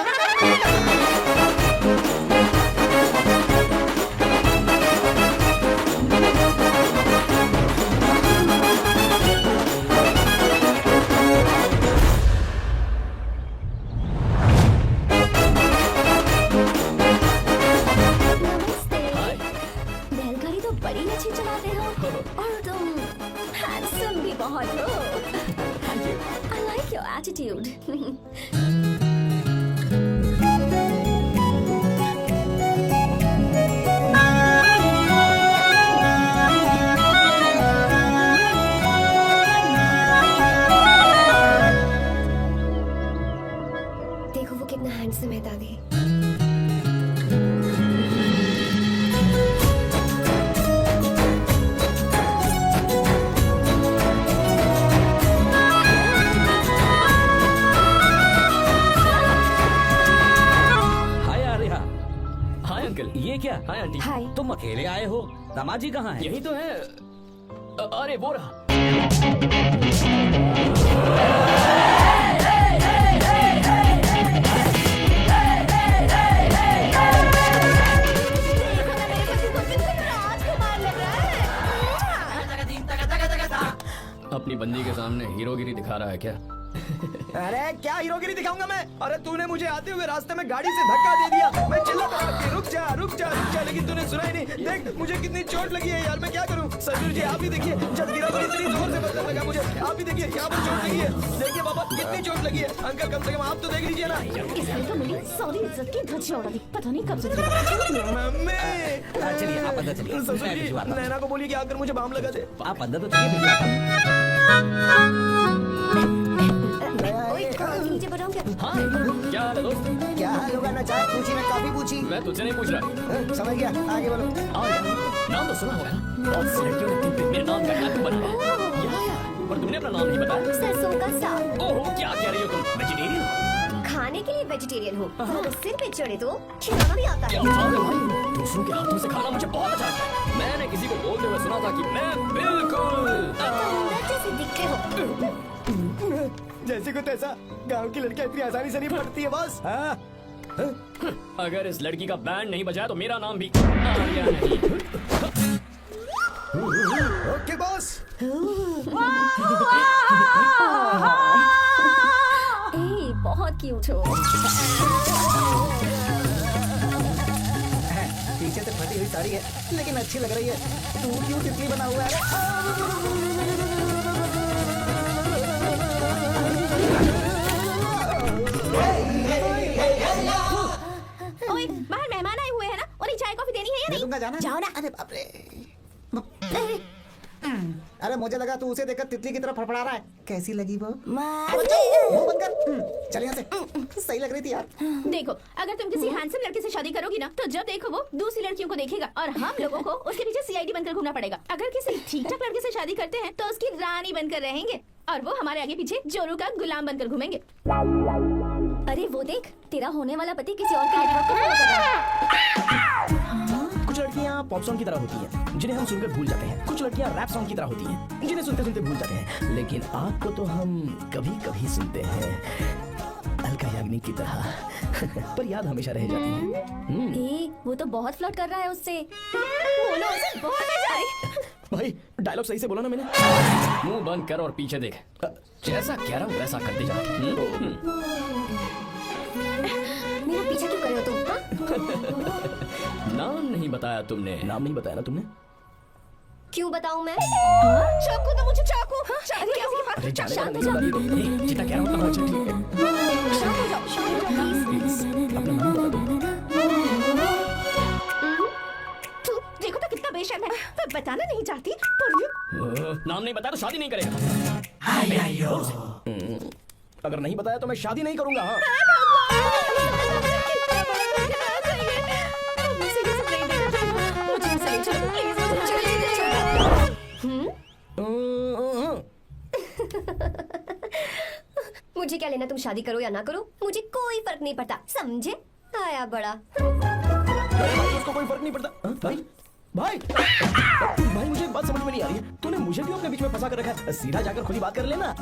S7: नमस्ते। बैलगाड़ी तो बड़ी अच्छी चलाते हो, और तुम हैंडसम भी बहुत हो। I like your attitude.
S8: देखो वो कितना हैंडसम है दादी।
S2: हाय आर्या।
S5: Hi uncle.
S2: ये क्या?
S5: Hi aunty.
S8: हाय।
S2: तुम अकेले आए हो? दामाजी कहाँ है?
S5: यही तो है। अरे वो रहा। अपनी बंदी के सामने हीरोगिरी दिखा रहा है क्या?
S3: अरे क्या हीरोगिरी दिखाऊंगा मैं? अरे तूने मुझे आते हुए रास्ते में गाड़ी से धक्का दे दिया। मैं चिल्लाता रहा कि रुक जा रुक जा रुक जा, लेकिन तूने सुना ही नहीं। देख मुझे कितनी चोट लगी है यार, मैं क्या करूं? ससुर जी आप ही देखिए, जब गिरा तो इतनी जोर से बजने लगा मुझे। आप ही देखिए यहाँ पर चोट लगी है। देखिए पापा कितनी चोट लगी है। अंकल कम से कम आप तो देख लीजिए ना।
S9: इसने तो मेरी सारी इज्जत की धज्जियां उड़ा दी, पता नहीं कब से।
S3: मम्मी
S2: चलिए आप अंदर चलिए।
S3: ससुर
S2: मैं
S3: जी
S2: भिजवाता हूँ।
S3: नैना को बोलिए कि आकर मुझे बाम लगा दे।
S2: आप अंदर तो चलिए, भिजवाता हूँ।
S8: नीचे बढ़ाऊं क्या?
S5: हाँ, क्या हाल है दोस्त?
S3: क्या हाल होगा ना, चाय पूछी ना काफी पूछी।
S5: मैं तुझसे नहीं पूछ रहा।
S3: समझ गया, आगे बोलो।
S5: आओ यार, नाम तो सुना होगा ना? बहुत सी लड़कियों ने दिल पे मेरे नाम का टैटू बनाया है। पर तुमने अपना नाम नहीं बताया।
S8: सरसों का साग।
S5: ओहो, क्या कह रही हो तुम? वेजिटेरियन हो?
S8: खाने के लिए वेजिटेरियन हूँ, पर सिर पे चढ़े तो खिलाना भी आता
S5: क्या
S8: है।
S5: बात है भाई, दूसरों के हाथों से खाना मुझे बहुत अच्छा लगता है। मैंने किसी को बोलते हुए सुना था कि मैं बिल्कुल
S8: अंदर जैसे दिखते हो।
S3: जैसे को तैसा, गांव की लड़कियां इतनी आसानी से नहीं पटती है बस। हाँ
S5: अगर इस लड़की का बैंड नहीं बजाया तो मेरा नाम भी आर्या नहीं।
S3: Okay boss.
S7: ए, बहुत क्यूट हो।
S3: पीछे से फटी हुई साड़ी है लेकिन अच्छी लग रही है। तू क्यों तितली बना हुआ है?
S9: ओए, बाहर मेहमान आए हुए हैं ना, उन्हें चाय कॉफी देनी है या
S3: मैं
S9: नहीं?
S3: दूंगा, जाना।
S9: जाओ ना।
S3: अरे बाप रे। अरे मुझे लगा तू उसे देखकर तितली की तरह फड़फड़ा रहा है। कैसी लगी वो? मुंह बंद कर। चल यहाँ से। सही लग रही थी यार।
S9: देखो, अगर तुम किसी हैंडसम लड़के से शादी करोगी ना, तो जब देखो वो दूसरी लड़कियों को देखेगा और हम लोगों को उसके पीछे सीआईडी बनकर घूमना पड़ेगा। अगर किसी ठीक ठाक लड़के से शादी करते हैं तो उसकी रानी बनकर रहेंगे और वो हमारे आगे पीछे जोरू का गुलाम बनकर घूमेंगे।
S7: अरे वो देख, तेरा होने वाला पति किसी और के नेटवर्क को फॉलो कर रहा है।
S3: कुछ लड़कियाँ पॉप सॉन्ग की तरह होती हैं जिन्हें हम सुनकर भूल जाते हैं। कुछ लड़कियाँ रैप सॉन्ग की तरह होती हैं जिन्हें सुनते सुनते भूल जाते हैं। लेकिन आपको तो हम कभी कभी सुनते हैं अलका याग्निक की तरह। पर याद हमेशा रह जाती है।
S7: ए, वो तो बहुत फ्लर्ट कर रहा है उससे। बोलो उसे, बहुत मजा आई।
S5: भाई डायलॉग सही से बोला ना मैंने। मुंह बंद कर और पीछे देख। जैसा कह रहा हूँ वैसा करते जा।
S8: मेरा पीछे क्यों कर रहे हो तुम? हाँ?
S5: नाम नहीं बताया तुमने। नाम नहीं बताया ना तुमने।
S8: क्यों बताऊं मैं?
S4: चाकू दो मुझे, चाकू। अरे कैसी बात?
S5: अरे जाने
S8: शांत
S5: का
S8: हो
S5: नहीं
S8: जाओ।
S5: बता रही। जितना कह रहा हूँ उतना अच्छा ठीक है।
S8: शांत हो जाओ, शांत हो जाओ, प्लीज।
S5: अपना नाम बता दो।
S4: तू देखो तो कितना बेशर्म है। मैं बताना नहीं चाहती पर ये
S5: नाम नहीं बताया तो शादी नहीं करेगा।
S3: अगर नहीं बताया तो मैं शादी नहीं करूंगा। हाँ
S4: मुझे ये सब नहीं देखना चाहिए। मुझे इनसे ले चलो प्लीज, मुझे चले
S8: मुझे क्या लेना तुम शादी करो या ना करो, मुझे कोई फर्क नहीं पड़ता, समझे? आया बड़ा।
S3: उसको कोई फर्क नहीं पड़ता। हाँ? भाई भाई भाई मुझे एक बात समझ में नहीं आ रही है। तूने मुझे क्यों अपने बीच में फंसा कर रखा है? सीधा जाकर खुली बात कर लेना।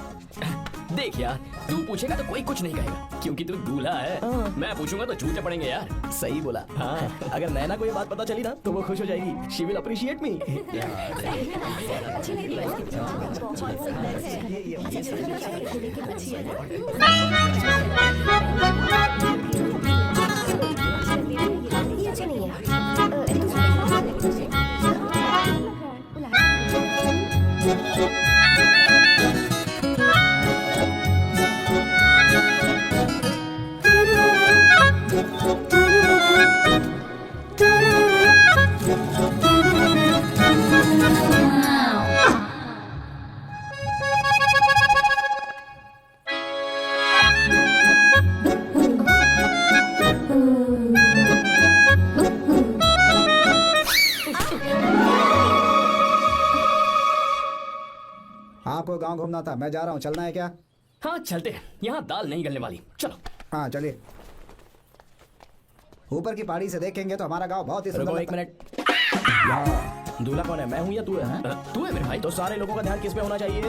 S5: देख यार, तू पूछेगा तो कोई कुछ नहीं कहेगा क्योंकि तू दूल्हा है। मैं पूछूंगा तो झूठे पड़ेंगे यार।
S3: सही बोला। हाँ अगर नैना को ये बात पता चली ना तो वो खुश हो जाएगी। शी विल अप्रिशिएट मी।
S8: ये अच्छा नहीं है।
S11: आपको गांव घूमना था, मैं जा रहा हूँ, चलना है क्या?
S5: हाँ चलते हैं, यहाँ दाल नहीं गलने वाली। चलो।
S11: हाँ चलिए। ऊपर की पहाड़ी से देखेंगे तो हमारा गांव बहुत ही सुंदर
S3: रुको एक
S11: लगता है।
S3: मिनट। दूल्हा कौन है, मैं हूँ या तू है?
S5: तू है मेरे भाई।
S3: तो सारे लोगों का ध्यान किस पे होना चाहिए?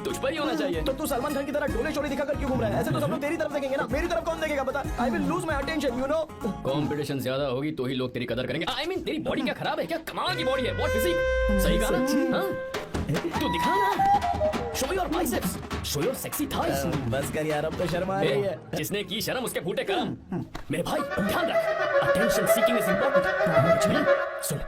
S5: तुझ पर ही होना चाहिए।
S3: तो तू सलमान खान की तरह डोले शोले दिखाकर क्यों घूम रहा है? ऐसे तो सब लोग तेरी तरफ देखेंगे ना, मेरी तरफ कौन देखेगा बता? I will lose my attention, you know.
S5: Competition ज्यादा होगी तो ही लोग तेरी कदर करेंगे। आई मीन तेरी बॉडी क्या खराब है क्या? कमाल की बॉडी है, बहुत फिजिक। सही कहा ना? हाँ? तू दिखा ना, show your biceps, show your sexy thighs.
S3: बस कर यार, अब तो शर्म आ रही है।
S5: जिसने की शर्म उसके फूटे कर्म। मेरे भाई ध्यान रख, अटेंशन सीकिंग इज इंपॉर्टेंट। सुन,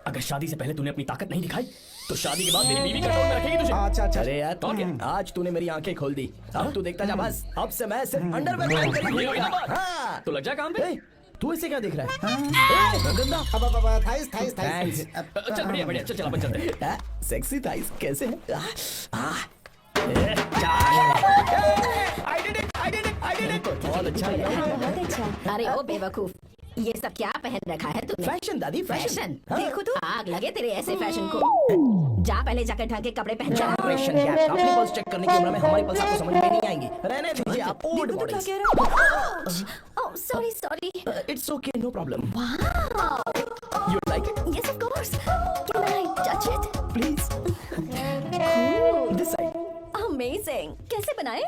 S5: अगर शादी से पहले तूने अपनी ताकत नहीं दिखाई तो शादी के बाद मेरी बीवी कंट्रोल में रखेगी तुझे।
S3: अच्छा अच्छा। अरे यार
S5: और क्या?
S3: आज तूने मेरी आंखें खोल दी। अब तू देखता जा बस, अब से मैं सिर्फ अंडरवेयर पहन कर ही
S5: ये हुई ना बात?
S3: हाँ।
S5: तो लग जा काम पे।
S3: ए, तू इसे क्या देख रहा है? गंदा।
S11: अब थाइस थाइस थाइस।
S5: चल बढ़िया बढ़िया, चल अपन चलते हैं।
S3: सेक्सी थाइस कैसे है? बहुत अच्छा है।
S4: बहुत अच्छा। अरे ओ बेवकूफ, ये सब क्या पहन रखा है तूने?
S3: फैशन दादी, फैशन।
S4: देखो तो आग लगे तेरे ऐसे फैशन को। जा पहले जाकर ढंग के कपड़े पहन जा।
S3: Generation gap. अपनी पल्स चेक करने की उम्र में हमारी पल्स आपको समझ में नहीं आएंगी। रहने दीजिए आप old models.
S8: Oh sorry sorry.
S3: It's okay, no problem. You like it?
S8: Yes of course. Can I touch it?
S3: Please. This side.
S8: Amazing. कैसे बनाए?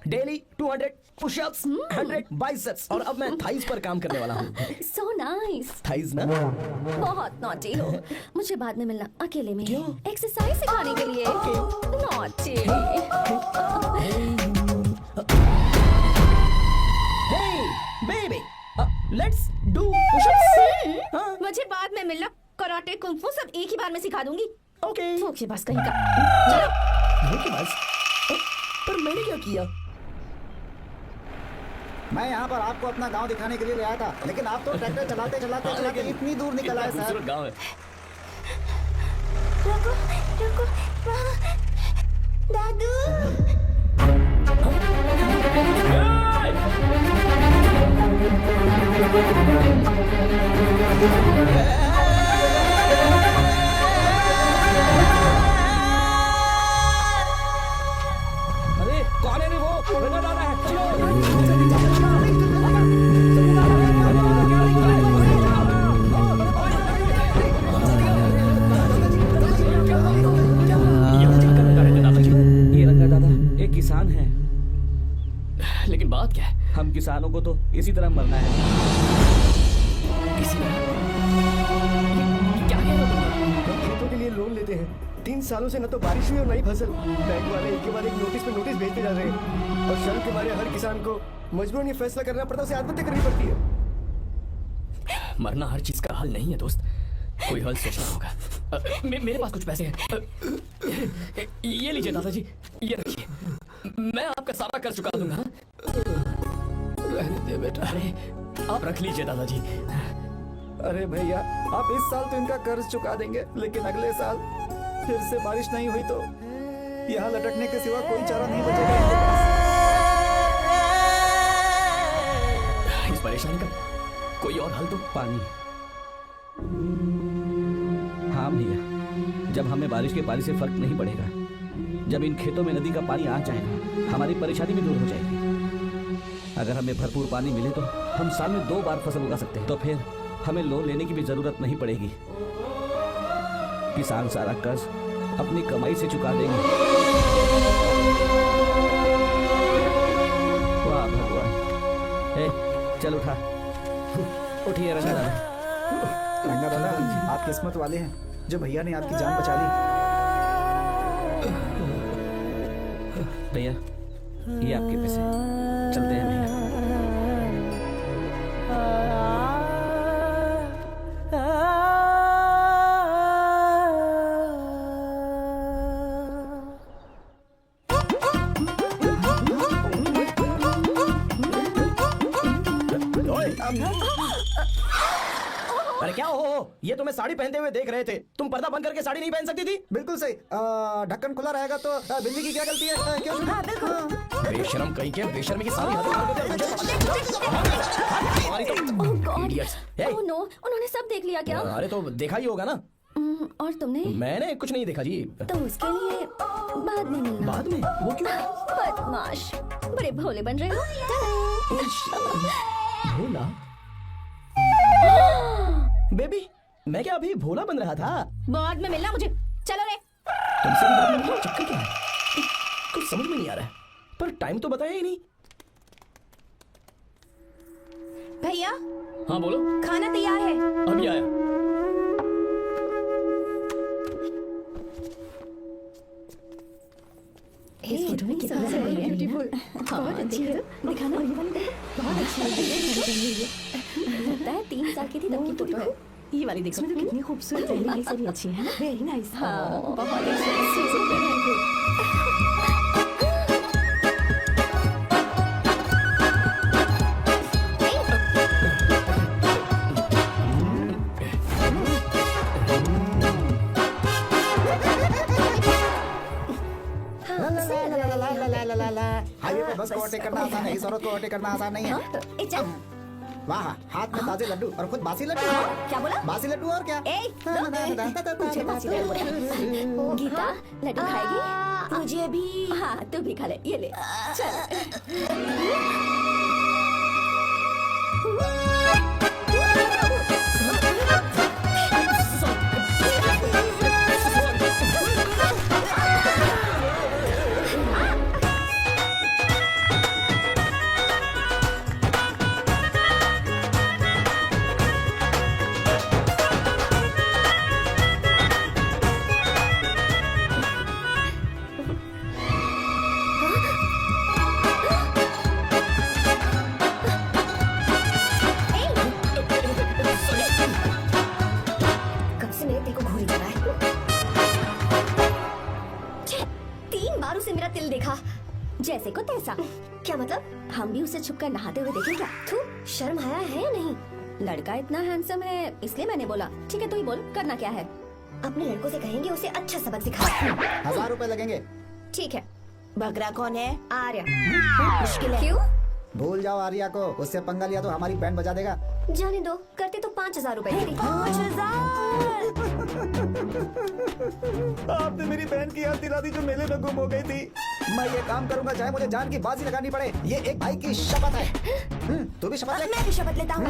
S3: डेली 200 पुशअप्स, 100 बाइसेप्स, और अब मैं थाइस पर काम करने वाला हूँ।
S8: So nice.
S3: थाइस ना?
S8: बहुत नॉटी हो। मुझे बाद में मिलना अकेले में। एक्सरसाइज सिखाने के लिए। Naughty.
S3: Hey, baby, let's do push-ups. हाँ,
S4: मुझे बाद में मिलना। कराटे कुंफू सब एक ही बार में सिखा दूंगी।
S3: okay.
S4: धोखेबाज कहीं का। चलो।
S3: धोखेबाज? पर मैंने क्या किया?
S11: मैं यहाँ पर आपको अपना गांव दिखाने के लिए ले आया था, लेकिन आप तो ट्रैक्टर चलाते चलाते चलाते इतनी दूर निकल आए सर।
S5: खूबसूरत गाँव है।
S8: रुको रुको। दादू।
S3: अरे कौन है रे वो? नजर आ रहा है। ये रंगा दादा एक किसान है।
S5: लेकिन बात क्या है?
S3: हम किसानों को तो इसी तरह मरना है।
S5: इसी तरह। ये क्या कह रहे हो तुम?
S3: हम खेतों के लिए लोन लेते हैं
S10: 3 सालों से न तो बारिश हुई और न ही फसल। बैंक वाले एक के बाद एक नोटिस पे नोटिस भेजते जा रहे हैं और शर्म के मारे हर किसान को मजबूरन ये फैसला करना पड़ता है, उसे आत्महत्या करनी पड़ती है।
S5: मरना हर चीज का हल नहीं है दोस्त, कोई हल सोचना होगा। मेरे पास कुछ पैसे हैं, ये लीजिए दादाजी, ये रखिए, मैं आपका सारा कर्ज चुका दूंगा।
S3: रहने दे बेटा।
S5: अरे आप रख लीजिए दादाजी।
S3: अरे भैया, आप इस साल तो इनका कर्ज चुका देंगे, लेकिन अगले साल फिर से बारिश नहीं हुई तो यहाँ लटकने के सिवा कोई चारा नहीं बचेगा इनके पास।
S5: इस परेशानी का कोई और हल तो
S2: पानी। हाँ भैया, जब हमें बारिश के पानी से फर्क नहीं पड़ेगा, जब इन खेतों में नदी का पानी आ जाएगा, हमारी परेशानी भी दूर हो जाएगी। अगर हमें भरपूर पानी मिले तो हम साल में 2 बार फसल उगा सकते हैं, तो फिर हमें लोन लेने की भी जरूरत नहीं पड़ेगी। किसान सारा कर्ज अपनी कमाई से चुका देंगे। वाह भगवान। ए, चल उठा, उठिए रंगा दादा।
S11: रंगा दादा, आप किस्मत वाले हैं जो भैया ने आपकी जान बचा ली।
S2: भैया, ये आपके पैसे, चलते हैं भैया।
S1: अरे क्या हो, ये तुम्हें साड़ी पहनते हुए देख रहे थे, तुम पर्दा बंद करके साड़ी नहीं पहन सकती थी?
S11: बिल्कुल सही। ढक्कन खुला रहेगा तो बिल्ली की क्या गलती है? क्यों?
S8: हाँ बिल्कुल।
S1: बेशरम कहीं के, बेशर्मी की सारी हद पार कर देते हो।
S7: Oh god,
S1: Idiots. Hey.
S7: Oh no, उन्होंने सब देख लिया क्या?
S1: अरे तो देखा ही होगा ना।
S7: और तुमने?
S1: मैंने कुछ नहीं देखा जी।
S7: तो उसके लिए बाद में मिलना।
S1: बाद में? वो क्यों?
S7: बदमाश, बड़े भोले बन रहे हो।
S1: भोला? बेबी, मैं क्या अभी भोला बन रहा था?
S7: बाद में मिलना मुझे, चलो रे।
S1: तुमसे भी बात करने का चक्कर क्या है? कुछ समझ में नहीं आ रहा है, पर टाइम तो बताया ही नहीं।
S9: भैया
S5: हाँ बोलो,
S9: खाना तैयार है।
S5: अभी आया।
S7: इस फोटो में कितना सही है, ब्यूटीफुल। बहुत अच्छी है, दिखाना। बहुत अच्छी है, लगता है 3 साल की थी तब की फोटो है।
S9: ये वाली देखो तो कितनी खूबसूरत है। ये सारी अच्छी है ना, वेरी नाइस।
S7: हाँ, बहुत अच्छी।
S11: हाईवे पे बस को ओवरटेक करना आसान है, इस औरत को ओवरटेक करना आसान नहीं है। वाह, हाथ में ताजे लड्डू और खुद बासी लड्डू।
S7: क्या बोला?
S11: बासी लड्डू और क्या?
S7: मुझे बासी लड्डू बोला। गीता, लड्डू खाएगी?
S9: मुझे भी।
S7: हाँ, तू भी खा ले, ये ले। चल।
S8: कब से मेरे दिल को घूरी जा रहा है। 3 बार उसे मेरा तिल देखा।
S7: जैसे को तैसा।
S8: क्या मतलब?
S7: हम भी उसे छुपकर नहाते हुए देखें क्या?
S8: तू शर्म आया है या नहीं?
S7: लड़का इतना हैंडसम है, इसलिए मैंने बोला। ठीक है, तू ही बोल, करना क्या है?
S8: अपने लड़कों से कहेंगे उसे अच्छा सबक सिखा।
S11: 1000 रुपए लगेंगे।
S8: ठीक है।
S9: बकरा कौन है?
S8: आर्या।
S9: मुश्किल है।
S8: क्यों?
S11: भूल जाओ आर्या को, उससे पंगा लिया तो हमारी बैंड बजा देगा।
S8: जाने दो, करते तो 5000 रुपए देती।
S9: 5000।
S3: आपने मेरी बहन की याद दिला दी जो मेले में गुम हो गई थी।
S11: मैं ये काम करूंगा चाहे मुझे जान की बाजी लगानी पड़े। ये एक भाई की शपथ है। तू भी शपथ ले।
S9: मैं भी शपथ लेता हूँ।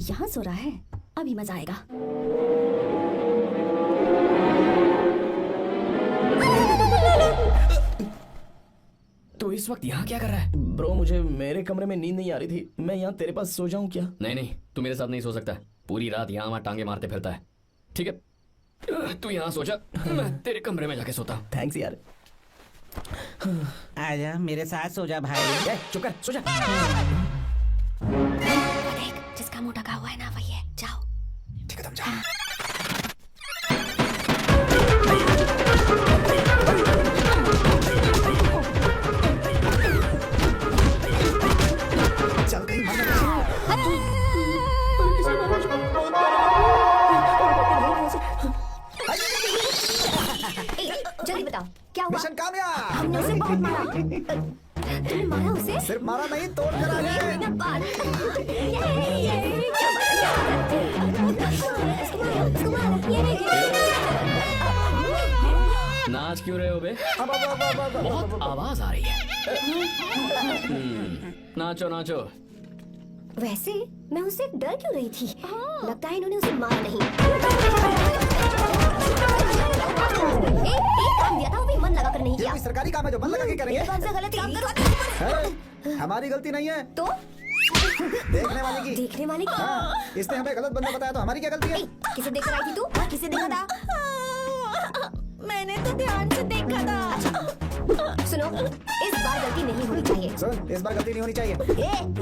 S7: यहाँ सो रहा है, अभी मजा आएगा।
S1: तो इस वक्त यहाँ क्या कर रहा है? ब्रो, मुझे मेरे कमरे में नींद नहीं आ रही थी, मैं यहाँ तेरे पास सो जाऊँ क्या?
S5: नहीं नहीं, तू मेरे साथ नहीं सो सकता। पूरी रात यहाँ वहाँ टांगे मारते फिरता है। ठीक है, तू यहाँ सो जा, मैं तेरे कमरे में जाके सोता हूँ।
S3: थैंक्स यार।
S2: आजा मेरे साथ सो जा भाई।
S3: चुप कर, सो जा।
S7: देख, जिसका मुंह ढका हुआ है ना वही है। जाओ।
S3: ठीक है, तुम जाओ। चल कहीं मत
S7: जल्दी बताओ क्या हुआ?
S11: मिशन कामयाब।
S7: हमने उसे बहुत मारा। तुमने मारा उसे?
S11: सिर्फ मारा नहीं, तोड़ कर आ गए।
S7: क्या बात? क्या
S5: नाच क्यों रहे हो बे? बहुत आवाज आ रही है। नाचो नाचो।
S8: वैसे मैं उससे डर क्यों रही थी? लगता है इन्होंने उसे मारा नहीं। एक काम दिया था वो भी मन लगा कर नहीं
S11: ये
S8: किया।
S11: कोई सरकारी काम है जो मन लगा के करेंगे?
S8: ये कौन सा गलत काम करो?
S11: हमारी गलती नहीं है,
S8: तो
S11: देखने वाले की।
S8: देखने वाले की।
S11: हाँ, इसने हमें गलत बंदा बताया तो हमारी क्या गलती है?
S8: किसे देखकर आई थी तू? किसे देखा था?
S7: मैंने तो ध्यान से देखा था।
S8: सुनो, इस बार गलती नहीं होनी चाहिए।
S11: सुन, इस बार गलती नहीं होनी चाहिए।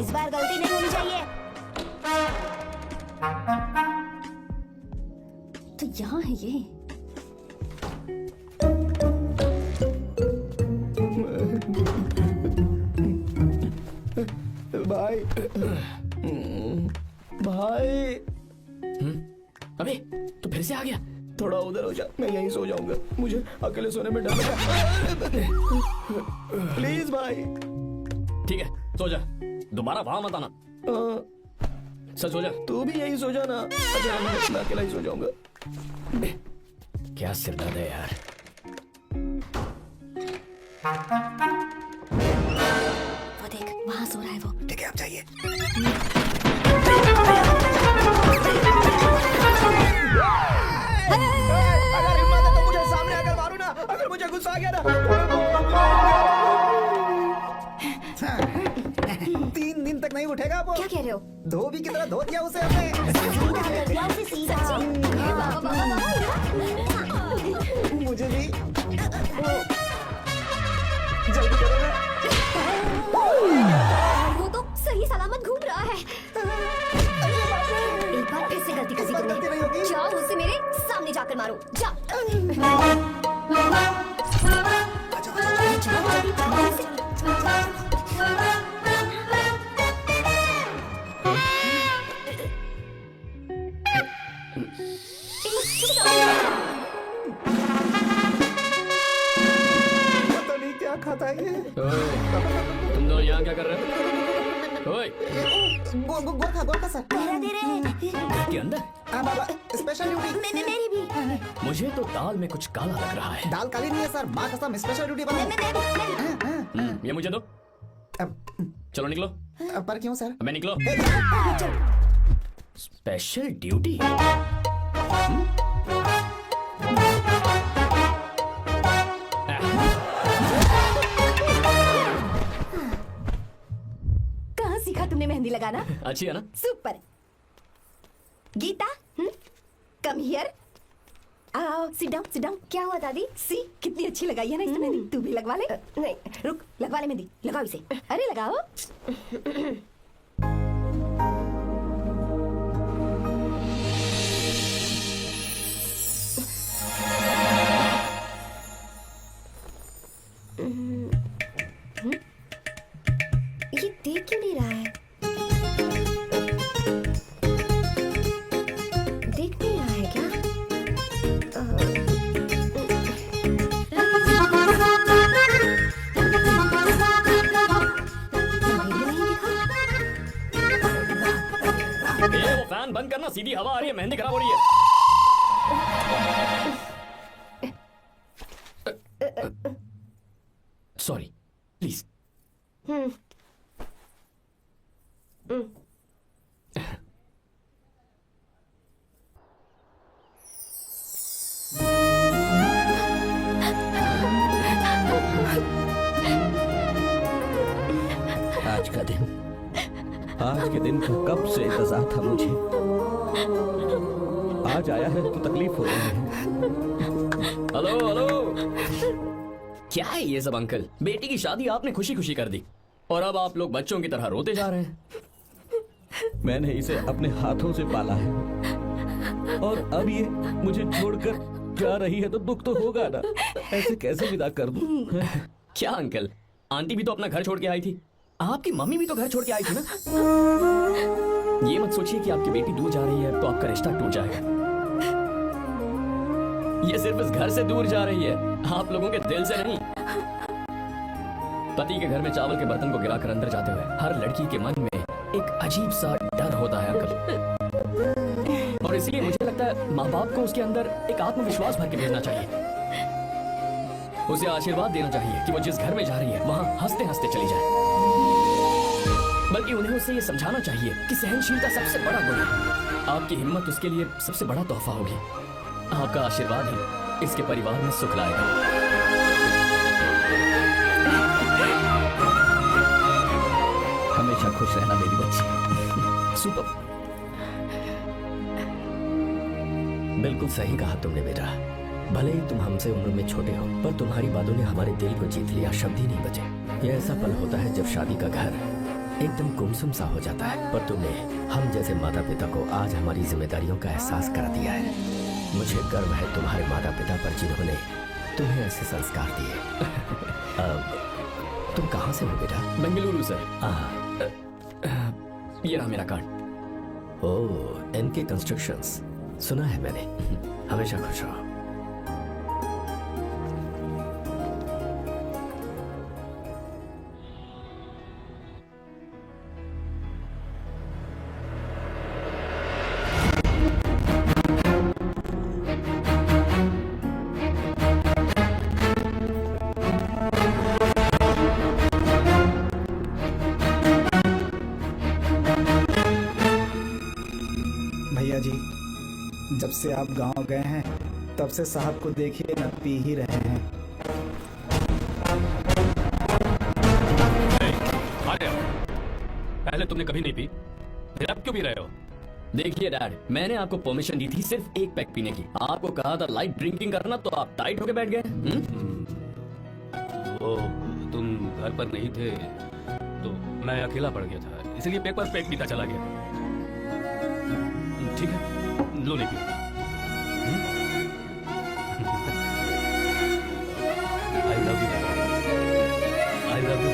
S8: इस बार गलती नहीं होनी चाहिए।
S7: तो यहाँ है ये।
S3: भाई, भाई,
S5: अबे तू फिर से आ गया?
S3: थोड़ा उधर हो जा, मैं यहीं सो जाऊंगा। मुझे अकेले सोने में डर लगा। प्लीज भाई।
S5: ठीक है सो जा, दोबारा वहां मत आना। सच हो जा।
S3: तू भी यहीं सो जाना। अच्छा, मैं अकेला ही सो जाऊंगा।
S5: क्या सिरदर्द है यार।
S7: वो देख वहाँ सो रहा है वो।
S3: ठीक है, आप जाइए। अगर हिम्मत है तो मुझे सामने आकर मारो ना। अगर मुझे गुस्सा आ गया ना।
S11: 3 दिन तक नहीं उठेगा वो।
S8: क्या कह रहे हो?
S11: धोबी की तरह धो दिया उसे हमने। मुझे भी जल्दी करो ना।
S8: वो तो सही सलामत घूम रहा है। एक बार फिर से गलती कर दी
S11: गलती नहीं होगी।
S8: तुमने। जाओ उसे मेरे सामने जाकर मारो। जा।
S3: पता नहीं क्या खाता है ये।
S5: तुम दोनों यहाँ क्या कर रहे हो? ओए,
S11: गोरखा सर।
S5: के अंदर
S11: बाबा, स्पेशल ड्यूटी।
S8: मेरी भी।
S5: मुझे तो दाल में कुछ काला लग रहा है।
S11: दाल काली नहीं है सर, माँ कसम स्पेशल ड्यूटी बना।
S5: ये मुझे दो। चलो निकलो।
S11: पर क्यों सर?
S5: मैं निकलो। Special duty.
S4: कहाँ सीखा तुमने मेहंदी लगाना?
S5: अच्छी है ना?
S4: सुपर। Geeta, come here. आओ, सिट डाउन, सिट डाउन।
S8: क्या हुआ दादी?
S4: सी कितनी अच्छी लगाई है ना इसने मेहंदी। तू भी लगवा ले।
S8: नहीं,
S4: रुक, लगवा ले मेहंदी। लगाओ इसे। अरे लगाओ।
S8: ये देख क्यों नहीं रहा है? देख नहीं रहा है क्या?
S5: ये वो फैन बंद करना, सीधी हवा आ रही है, मेहंदी खराब हो रही है। Sorry, please.
S3: आज के दिन का कब से इंतजार था मुझे। आज आया है तो तकलीफ हो रही है।
S5: हेलो हेलो, क्या है ये सब अंकल? बेटी की शादी आपने खुशी खुशी कर दी और अब आप लोग बच्चों की तरह रोते जा रहे हैं।
S2: मैंने इसे अपने हाथों से पाला है और अब ये मुझे छोड़कर जा रही है तो दुख तो होगा ना। ऐसे कैसे विदा कर दूं?
S5: क्या अंकल, आंटी भी तो अपना घर छोड़ के आई थी, आपकी मम्मी भी तो घर छोड़ के आई थी ना। ये मत सोचिए कि आपकी बेटी दूर जा रही है तो आपका रिश्ता टूट जाएगा। ये सिर्फ इस घर से दूर जा रही है, आप लोगों के दिल से नहीं। पति के घर में चावल के बर्तन को गिराकर अंदर जाते हुए हर लड़की के मन में एक अजीब सा डर होता है अंकल, और इसलिए मुझे लगता है माँ बाप को उसके अंदर एक आत्मविश्वास भर के भेजना चाहिए। उसे आशीर्वाद देना चाहिए कि वो जिस घर में जा रही है वहां हंसते हंसते चली जाए, बल्कि उन्हें उससे ये समझाना चाहिए कि सहनशीलता सबसे बड़ा गुण है। आपकी हिम्मत उसके लिए सबसे बड़ा तोहफा होगी। आपका आशीर्वाद ही इसके परिवार में सुख लाएगा।
S1: हमेशा खुश रहना मेरी बच्ची।
S5: सुपर।
S1: बिल्कुल सही कहा तुमने बेटा। भले ही तुम हमसे उम्र में छोटे हो, पर तुम्हारी बातों ने हमारे दिल को जीत लिया, शब्द ही नहीं बचे। यह ऐसा पल होता है जब शादी का घर एकदम गुमसुम सा हो जाता है, पर तुमने हम जैसे माता पिता को आज हमारी जिम्मेदारियों का एहसास करा दिया है। मुझे गर्व है तुम्हारे माता पिता पर जिन्होंने तुम्हें ऐसे संस्कार दिए। अब तुम कहाँ से हो बेटा?
S5: बेंगलुरु सर। ये रहा मेरा कार्ड।
S1: ओह, एनके कंस्ट्रक्शंस, सुना है मैंने। हमेशा खुश रहो।
S3: भैया जी, जब से आप गांव गए हैं तब से साहब को देखिए न पी ही रहे हैं।
S6: पहले तुमने कभी नहीं पी, फिर अब क्यों पी रहे हो?
S5: देखिए डैड, मैंने आपको परमिशन दी थी सिर्फ एक पैक पीने की। आपको कहा था लाइट ड्रिंकिंग करना, तो आप टाइट होके बैठ गए।
S6: वो तुम घर पर नहीं थे तो मैं अकेला पड़ गया था, इसलिए पेक पर पेक पीता चला गया। ठीक है, लो नहीं पियो। I love you, I love you.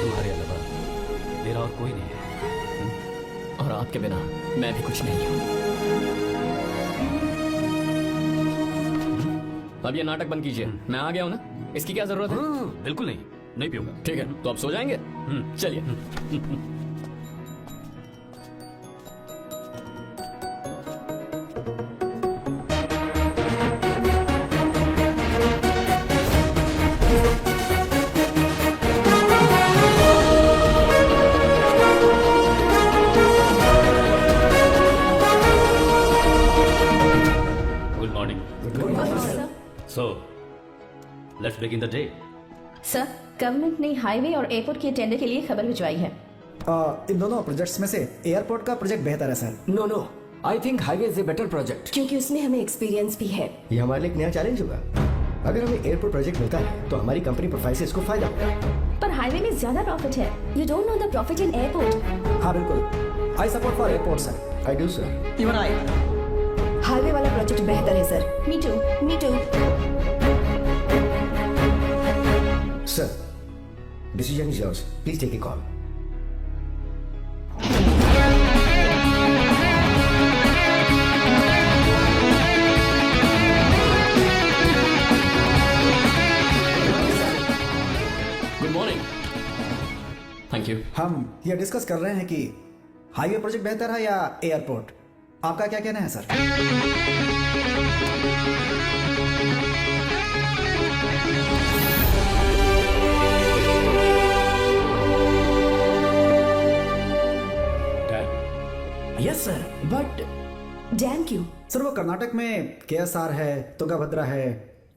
S6: तुम्हारे अलावा मेरा और कोई नहीं है,
S5: और आपके बिना मैं भी कुछ नहीं हूं। अब ये नाटक बंद कीजिए, मैं आ गया हूं ना, इसकी क्या जरूरत है?
S6: बिल्कुल नहीं, नहीं पीऊंगा।
S5: ठीक है, तो आप सो जाएंगे? चलिए।
S6: Good morning. So, let's begin the day.
S9: Sir, government ने हाईवे और एयरपोर्ट के टेंडर के लिए खबर भिजवाई है।
S3: इन दोनों प्रोजेक्ट्स में से एयरपोर्ट का प्रोजेक्ट बेहतर है sir.
S1: No no, I think highway is a better project.
S4: क्योंकि उसमें हमें एक्सपीरियंस भी है।
S10: ये हमारे लिए एक नया चैलेंज होगा। अगर हमें एयरपोर्ट प्रोजेक्ट मिलता है तो हमारी कंपनी प्रोफाइल से इसको फायदा होगा।
S9: पर हाईवे में ज्यादा प्रॉफिट है।
S7: You don't know the profit in airport.
S3: हाँ बिल्कुल, I support for airport sir.
S10: I do sir.
S3: Even I.
S4: Highway वाला प्रोजेक्ट बेहतर है sir.
S9: Me too, me too.
S10: Sir, decision is yours, please take a call.
S5: Good morning. Thank you.
S3: हम ये discuss कर रहे हैं कि हाईवे प्रोजेक्ट बेहतर है या एयरपोर्ट। आपका क्या कहना है sir?
S1: Yes sir, but
S4: dam क्यों?
S3: सर वो कर्नाटक में केएसआर है, तुंगाभद्रा है,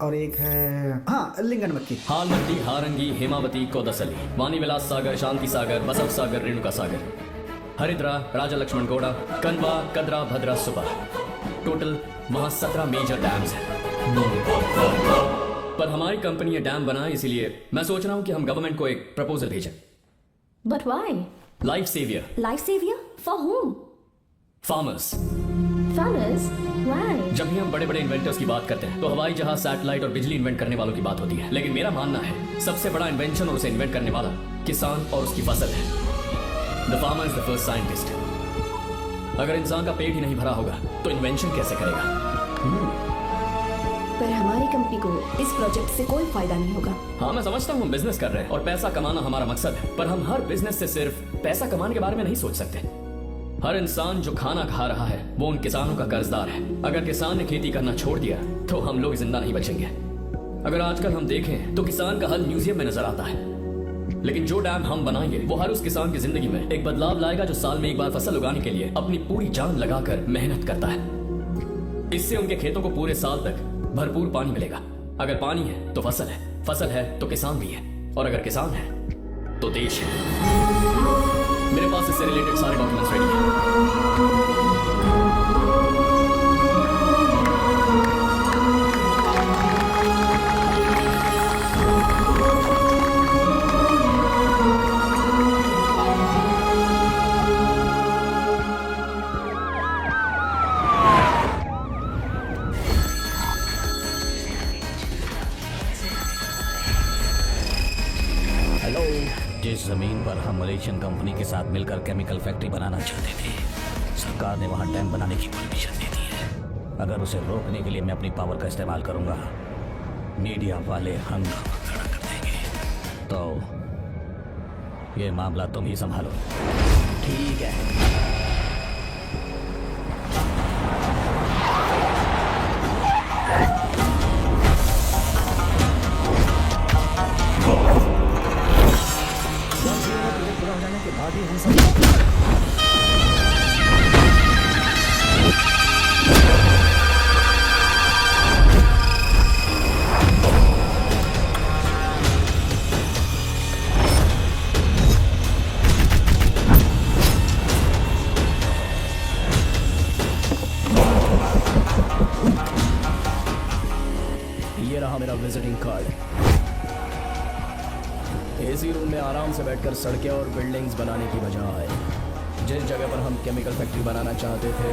S11: और एक है हाँ लिंगन मक्की।
S5: हालमंडी, हारंगी, हेमावती, कोदसली, वाणी विलास सागर, शांति सागर, बसव सागर, रेणुका सागर, हरिद्रा, राजा लक्ष्मण गौड़ा, कनवा, कदरा, भद्रा, सुबह। टोटल वहाँ 17 मेजर डैम्स हैं। पर हमारी कंपनी ये डैम बनाए, इसीलिए मैं सोच रहा हूँ कि हम गवर्नमेंट को एक प्रपोजल भेजें।
S9: But why?
S5: Life saviour.
S7: Life saviour for home?
S5: Farmers.
S9: Farmers? Why?
S5: जब भी हम बड़े बड़े इन्वेंटर्स की बात करते हैं तो हवाई जहाज, सैटेलाइट और बिजली इन्वेंट करने वालों की बात होती है, लेकिन मेरा मानना है सबसे बड़ा इन्वेंशन और उसे इन्वेंट करने वाला किसान और उसकी फसल है। The farmer is the first scientist. अगर इंसान का पेट ही नहीं भरा होगा तो इन्वेंशन कैसे करेगा?
S4: पर हमारी कंपनी को इस प्रोजेक्ट से कोई फायदा नहीं होगा।
S5: हाँ, मैं समझता हूँ हम बिजनेस कर रहे हैं और पैसा कमाना हमारा मकसद है, पर हम हर बिजनेस से सिर्फ पैसा कमाने के बारे में नहीं सोच सकते। हर इंसान जो खाना खा रहा है वो उन किसानों का कर्जदार है। अगर किसान ने खेती करना छोड़ दिया तो हम लोग जिंदा नहीं बचेंगे। अगर आजकल हम देखें तो किसान का हल म्यूजियम में नजर आता है, लेकिन जो डैम हम बनाएंगे वो हर उस किसान की जिंदगी में एक बदलाव लाएगा जो साल में एक बार फसल उगाने के लिए अपनी पूरी जान लगाकर मेहनत करता है। इससे उनके खेतों को पूरे साल तक भरपूर पानी मिलेगा। अगर पानी है तो फसल है, फसल है तो किसान भी है, और अगर किसान है तो देश है। मेरे पास इससे रिलेटेड सारे डॉक्यूमेंट्स रेडी हैं।
S2: जिस जमीन पर हम मलेशियन कंपनी के साथ मिलकर केमिकल फैक्ट्री बनाना चाहते थे, सरकार ने वहां डैम बनाने की परमिशन दे दी है। अगर उसे रोकने के लिए मैं अपनी पावर का इस्तेमाल करूंगा, मीडिया वाले हंगामा खड़ा कर देंगे। तो ये मामला तुम ही संभालो।
S1: ठीक है।
S3: पूरा हो जाने के बाद ही हम सब
S5: ये रहा मेरा विजिटिंग कार्ड। एसी रूम में आराम से बैठकर सड़कें और बिल्डिंग्स बनाने की बजाय जिस जगह पर हम केमिकल फैक्ट्री बनाना चाहते थे,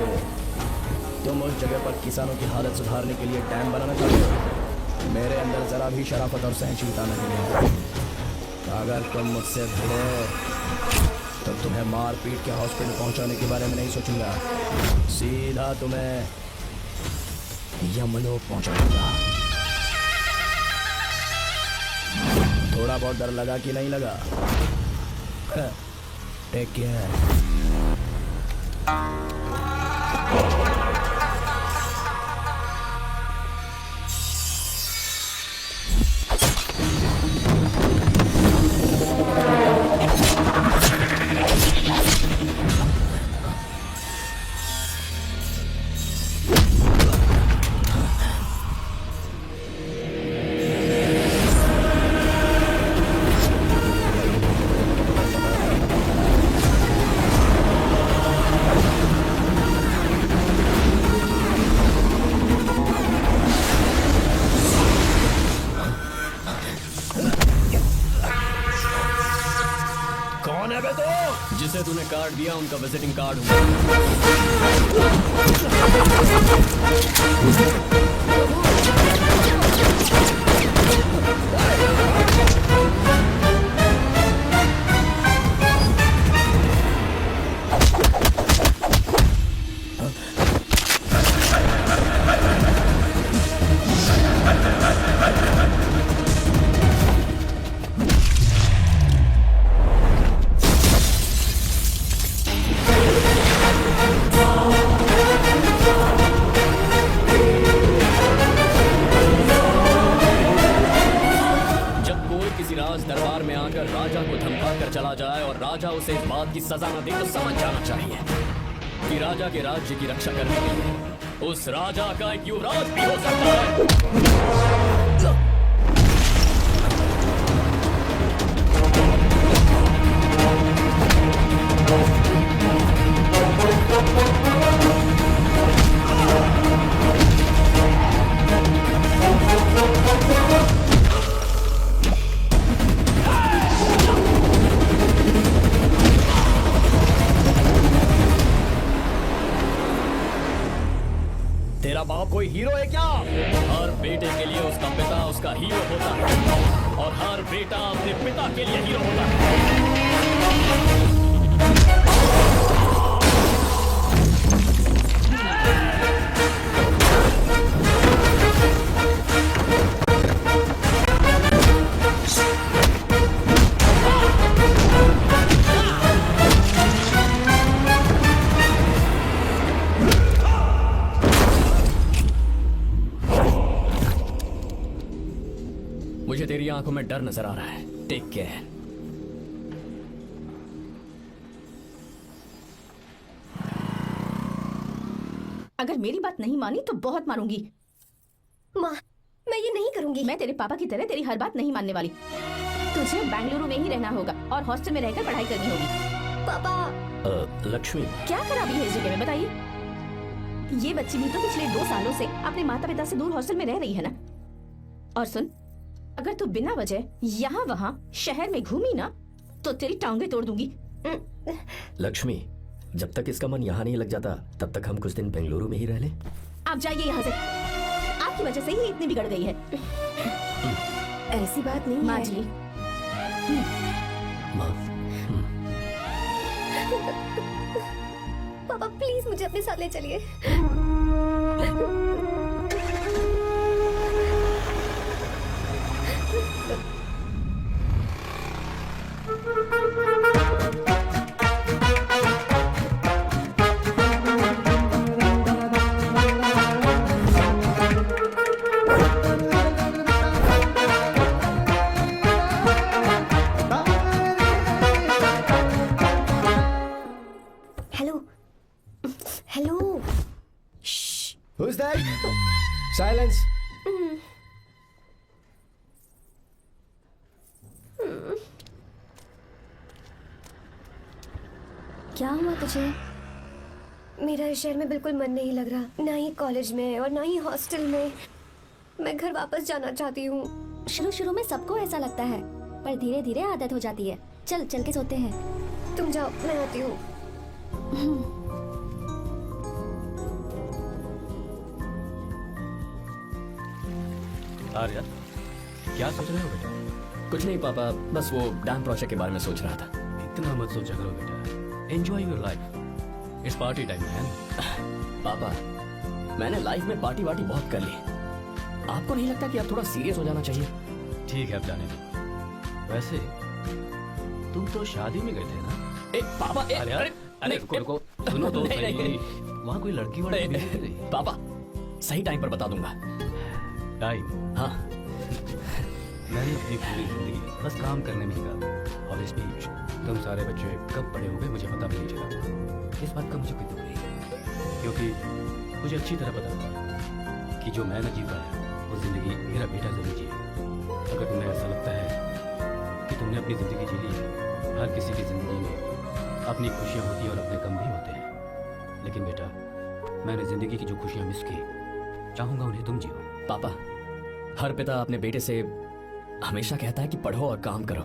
S5: तुम उस जगह पर किसानों की हालत सुधारने के लिए डैम बनाना चाहते हो। मेरे अंदर जरा भी शराफत और सहनशीलता नहीं है। अगर तुम मुझसे भिड़े तो तुम्हें मार पीट के हॉस्पिटल पहुंचाने के बारे में नहीं सोचूंगा, सीधा तुम्हें यमलोक पहुंचाऊंगा। थोड़ा बहुत डर लगा कि नहीं लगा? Take care. कौन है बे तू? जिसे तूने कार्ड दिया उनका विजिटिंग कार्ड दरबार में आकर राजा को धमका कर चला जाए और राजा उसे इस बात की सजा न दे तो समझ जाना चाहिए कि राजा के राज्य की रक्षा करने के लिए उस राजा का एक युवराज भी हो सकता है। कोई हीरो है क्या? हर बेटे के लिए उसका पिता उसका हीरो होता है और हर बेटा अपने पिता के लिए हीरो होता है। मुझे तेरी आंखों में डर नजर आ रहा है। Take care.
S9: अगर मेरी बात नहीं मानी तो बहुत मारूंगी।
S8: माँ, मैं ये नहीं करूंगी।
S9: मैं तेरे पापा की तरह तेरी हर बात नहीं मानने वाली। तुझे बेंगलुरु में ही रहना होगा और हॉस्टल में रहकर पढ़ाई करनी होगी।
S8: पापा,
S1: लक्ष्मी,
S9: क्या खराबी है इस जगह में बताइए? ये बच्ची भी तो पिछले 2 सालों से अपने माता पिता से दूर हॉस्टल में रह रही है ना। और सुन, अगर तू बिना वजह यहाँ वहाँ शहर में घूमी ना तो तेरी टांगे तोड़ दूंगी।
S1: लक्ष्मी, जब तक इसका मन यहाँ नहीं लग जाता तब तक हम कुछ दिन बेंगलुरु में ही रह लें।
S9: आप जाइए यहाँ से। आपकी वजह से ही इतनी बिगड़ गई है।
S8: ऐसी बात नहीं
S9: माँ
S8: है।
S9: जी,
S1: माँ,
S8: पापा प्लीज मुझे अपने साथ ले चलिए। Hello, hello.
S10: Who's that? Silence.
S8: क्या हुआ तुझे? मेरा इस शहर में बिल्कुल मन नहीं लग रहा, ना ही कॉलेज में और ना ही हॉस्टल में। मैं घर वापस जाना चाहती हूँ।
S7: शुरू शुरू में सबको ऐसा लगता है, पर धीरे धीरे आदत हो जाती है। चल चल के सोते हैं।
S8: तुम जाओ, मैं आती हूँ।
S6: आर्या, क्या सोच रहे हो बेटा?
S5: कुछ नहीं पापा, बस वो डैम प्रोजेक्ट के बारे में सोच रहा था।
S6: इतना मत सोचा करो बेटा। Enjoy your life. It's party time man.
S5: पापा, मैंने लाइफ में पार्टी वार्टी बहुत कर ली। आपको नहीं लगता कि अब थोड़ा सीरियस हो जाना चाहिए?
S6: ठीक है, अब जाने दो। वैसे तुम तो शादी में गए थे ना?
S5: पापा,
S6: अरे रुको, सुनो तो सही। वहाँ कोई लड़की वाली भी थी?
S5: पापा, सही टाइम पर बता दूंगा।
S6: टाइम?
S5: हाँ।
S6: मैंने अपनी पूरी जिंदगी बस काम करने में ही गाती। और इस बीच तुम सारे बच्चे कब बड़े हो गए मुझे पता भी नहीं चला। इस बात का मुझे कोई दुख नहीं है, क्योंकि मुझे अच्छी तरह पता था कि जो मैं न जी पाया वो जिंदगी मेरा बेटा जरूर जिए। अगर तुम्हें ऐसा लगता है कि तुमने अपनी जिंदगी जी ली है, हर किसी की जिंदगी में अपनी खुशियाँ होती हैं और अपने गम भी होते हैं, लेकिन बेटा मैंने जिंदगी की जो खुशियाँ मिस की, चाहूंगा उन्हें तुम जियो।
S5: पापा, हर पिता अपने बेटे से हमेशा कहता है कि पढ़ो और काम करो,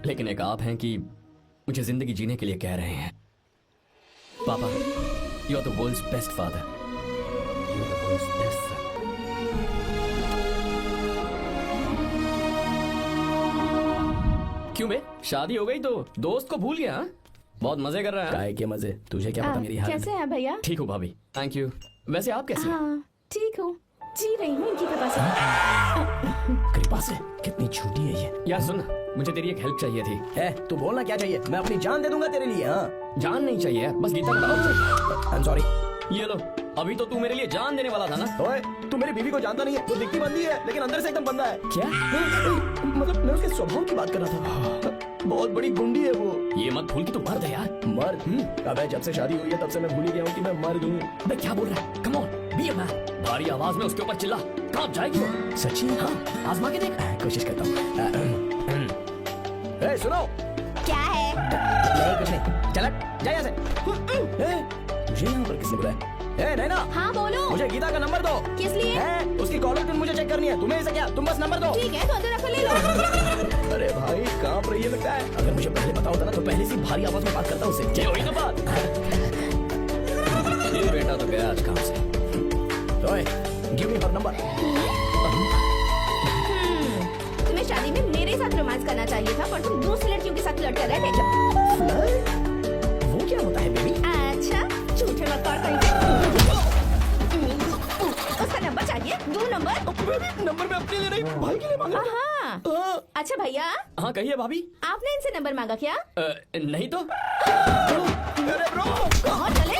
S5: लेकिन एक आप हैं कि मुझे जिंदगी जीने के लिए कह रहे हैं। पापा, you are the world's best father.
S6: You are the world's best son.
S5: क्यों बे, शादी हो गई तो दोस्त को भूल गया? हाँ? बहुत मजे कर रहा है।
S1: काय के मजे, तुझे क्या पता मेरी हालत।
S9: कैसे है भैया?
S5: ठीक हूँ भाभी, थैंक यू। वैसे आप कैसे हैं?
S9: हाँ ठीक हूँ, जी रही हूँ इनकी कृपा से।
S1: कृपा से? कितनी झूठी है ये।
S5: यार सुन, मुझे तेरी एक हेल्प चाहिए थी।
S10: है तू बोलना क्या चाहिए? मैं अपनी जान दे दूंगा तेरे लिए। हाँ,
S5: जान नहीं चाहिए, बस गीता को बताओ।
S10: I am sorry.
S5: ये लो, अभी तो तू मेरे लिए जान देने वाला था ना।
S10: ओए, तू मेरी बीवी को जानता नहीं है। वो दिखती बंदी है लेकिन अंदर से एकदम बंदा है।
S1: क्या?
S10: मतलब मैं उसके स्वभाव की बात कर रहा था। बहुत बड़ी गुंडी है वो।
S5: ये मत भूल कि तू मर्द है यार।
S10: मर्द? अबे जब से शादी हुई है तब से मैं भूल ही गया हूँ कि मैं मर्द हूँ।
S5: अबे क्या बोल रहा है? Come on, be a man. भारी आवाज में उसके ऊपर चिल्ला, कहाँ जाएगी वो?
S1: सच्ची?
S5: हाँ, आजमा के देख।
S1: कोशिश करता हूँ।
S10: ए, सुनो।
S8: क्या है?
S10: नहीं कुछ नहीं, चल जा यहाँ से।
S1: मुझे यहाँ पर किसने बुलाया?
S10: ए नैना,
S8: हाँ बोलो।
S10: मुझे गीता का नंबर दो।
S8: किस लिए?
S10: है, उसकी कॉलर ट्यून मुझे चेक करनी है। तुम्हें ऐसा क्या? तुम बस नंबर दो।
S8: ठीक है तो अंदर रखो, ले लो।
S10: अरे भाई कांप रही है लगता है।
S1: अगर मुझे पहले पता होता ना तो पहले से भारी आवाज में बात करता उससे।
S5: ये हुई ना बात। ये बेटा तो गया आज काम से।
S2: ओए, give me her number.
S9: तुम्हें शादी में मेरे साथ रोमांस करना चाहिए था, पर तुम दूसरी लड़कियों के साथ फ्लर्ट कर रहे थे।
S2: वो क्या होता है बेबी?
S9: अच्छा, झूठे मत कर उसका नंबर चाहिए? 2 नंबर।
S2: नंबर में अपने लिए नहीं, भाई के लिए मांगा।
S9: हाँ। अच्छा भैया,
S5: हाँ कहिए भाभी।
S9: आपने इनसे नंबर मांगा क्या?
S5: नहीं तो।
S2: अरे ब्रो,
S9: कहाँ चले?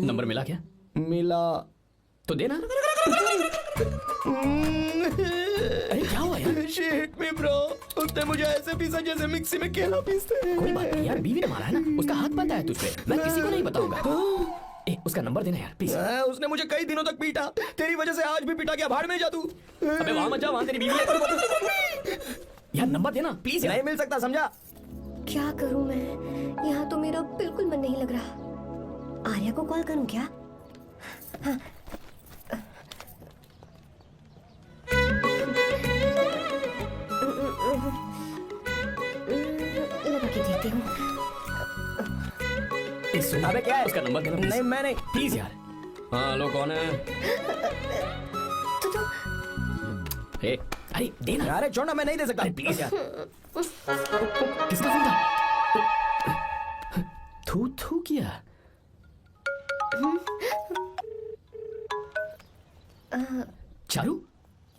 S5: नंबर मिला क्या?
S2: मिला
S5: तो देना। अरे क्या हुआ यार?
S3: शिट मी ब्रो, उसने मुझे ऐसे पीसा जैसे मिक्सी में केला पीसते हैं।
S5: कोई बात नहीं यार, बीवी ने मारा है ना, उसका हाथ पता है तुझ पे। मैं किसी को नहीं बताऊंगा। उसका नंबर देना यार प्लीज।
S3: उसने मुझे कई दिनों तक पीटा, तेरी वजह से आज भी पीटा गया। भाड़ में जा तू।
S5: अबे वहां मत जा, वहां तेरी बीवी है। यार नंबर देना प्लीज।
S2: नहीं मिल सकता, समझा?
S8: क्या करूं मैं? यहाँ तो मेरा बिल्कुल मन नहीं लग रहा। आर्या को कॉल करूं क्या? हाँ। लगा के देती हूँ।
S2: अबे क्या है?
S5: उसका नंबर देना
S2: नहीं, मैं नहीं।
S5: प्लीज यार। हाँ हेलो, कौन है?
S8: तो
S5: ए, अरे देना।
S2: अरे छोड़ ना, मैं नहीं दे सकता।
S5: अरे प्लीज यार। किसका फोन था? थू थू किया। चारू,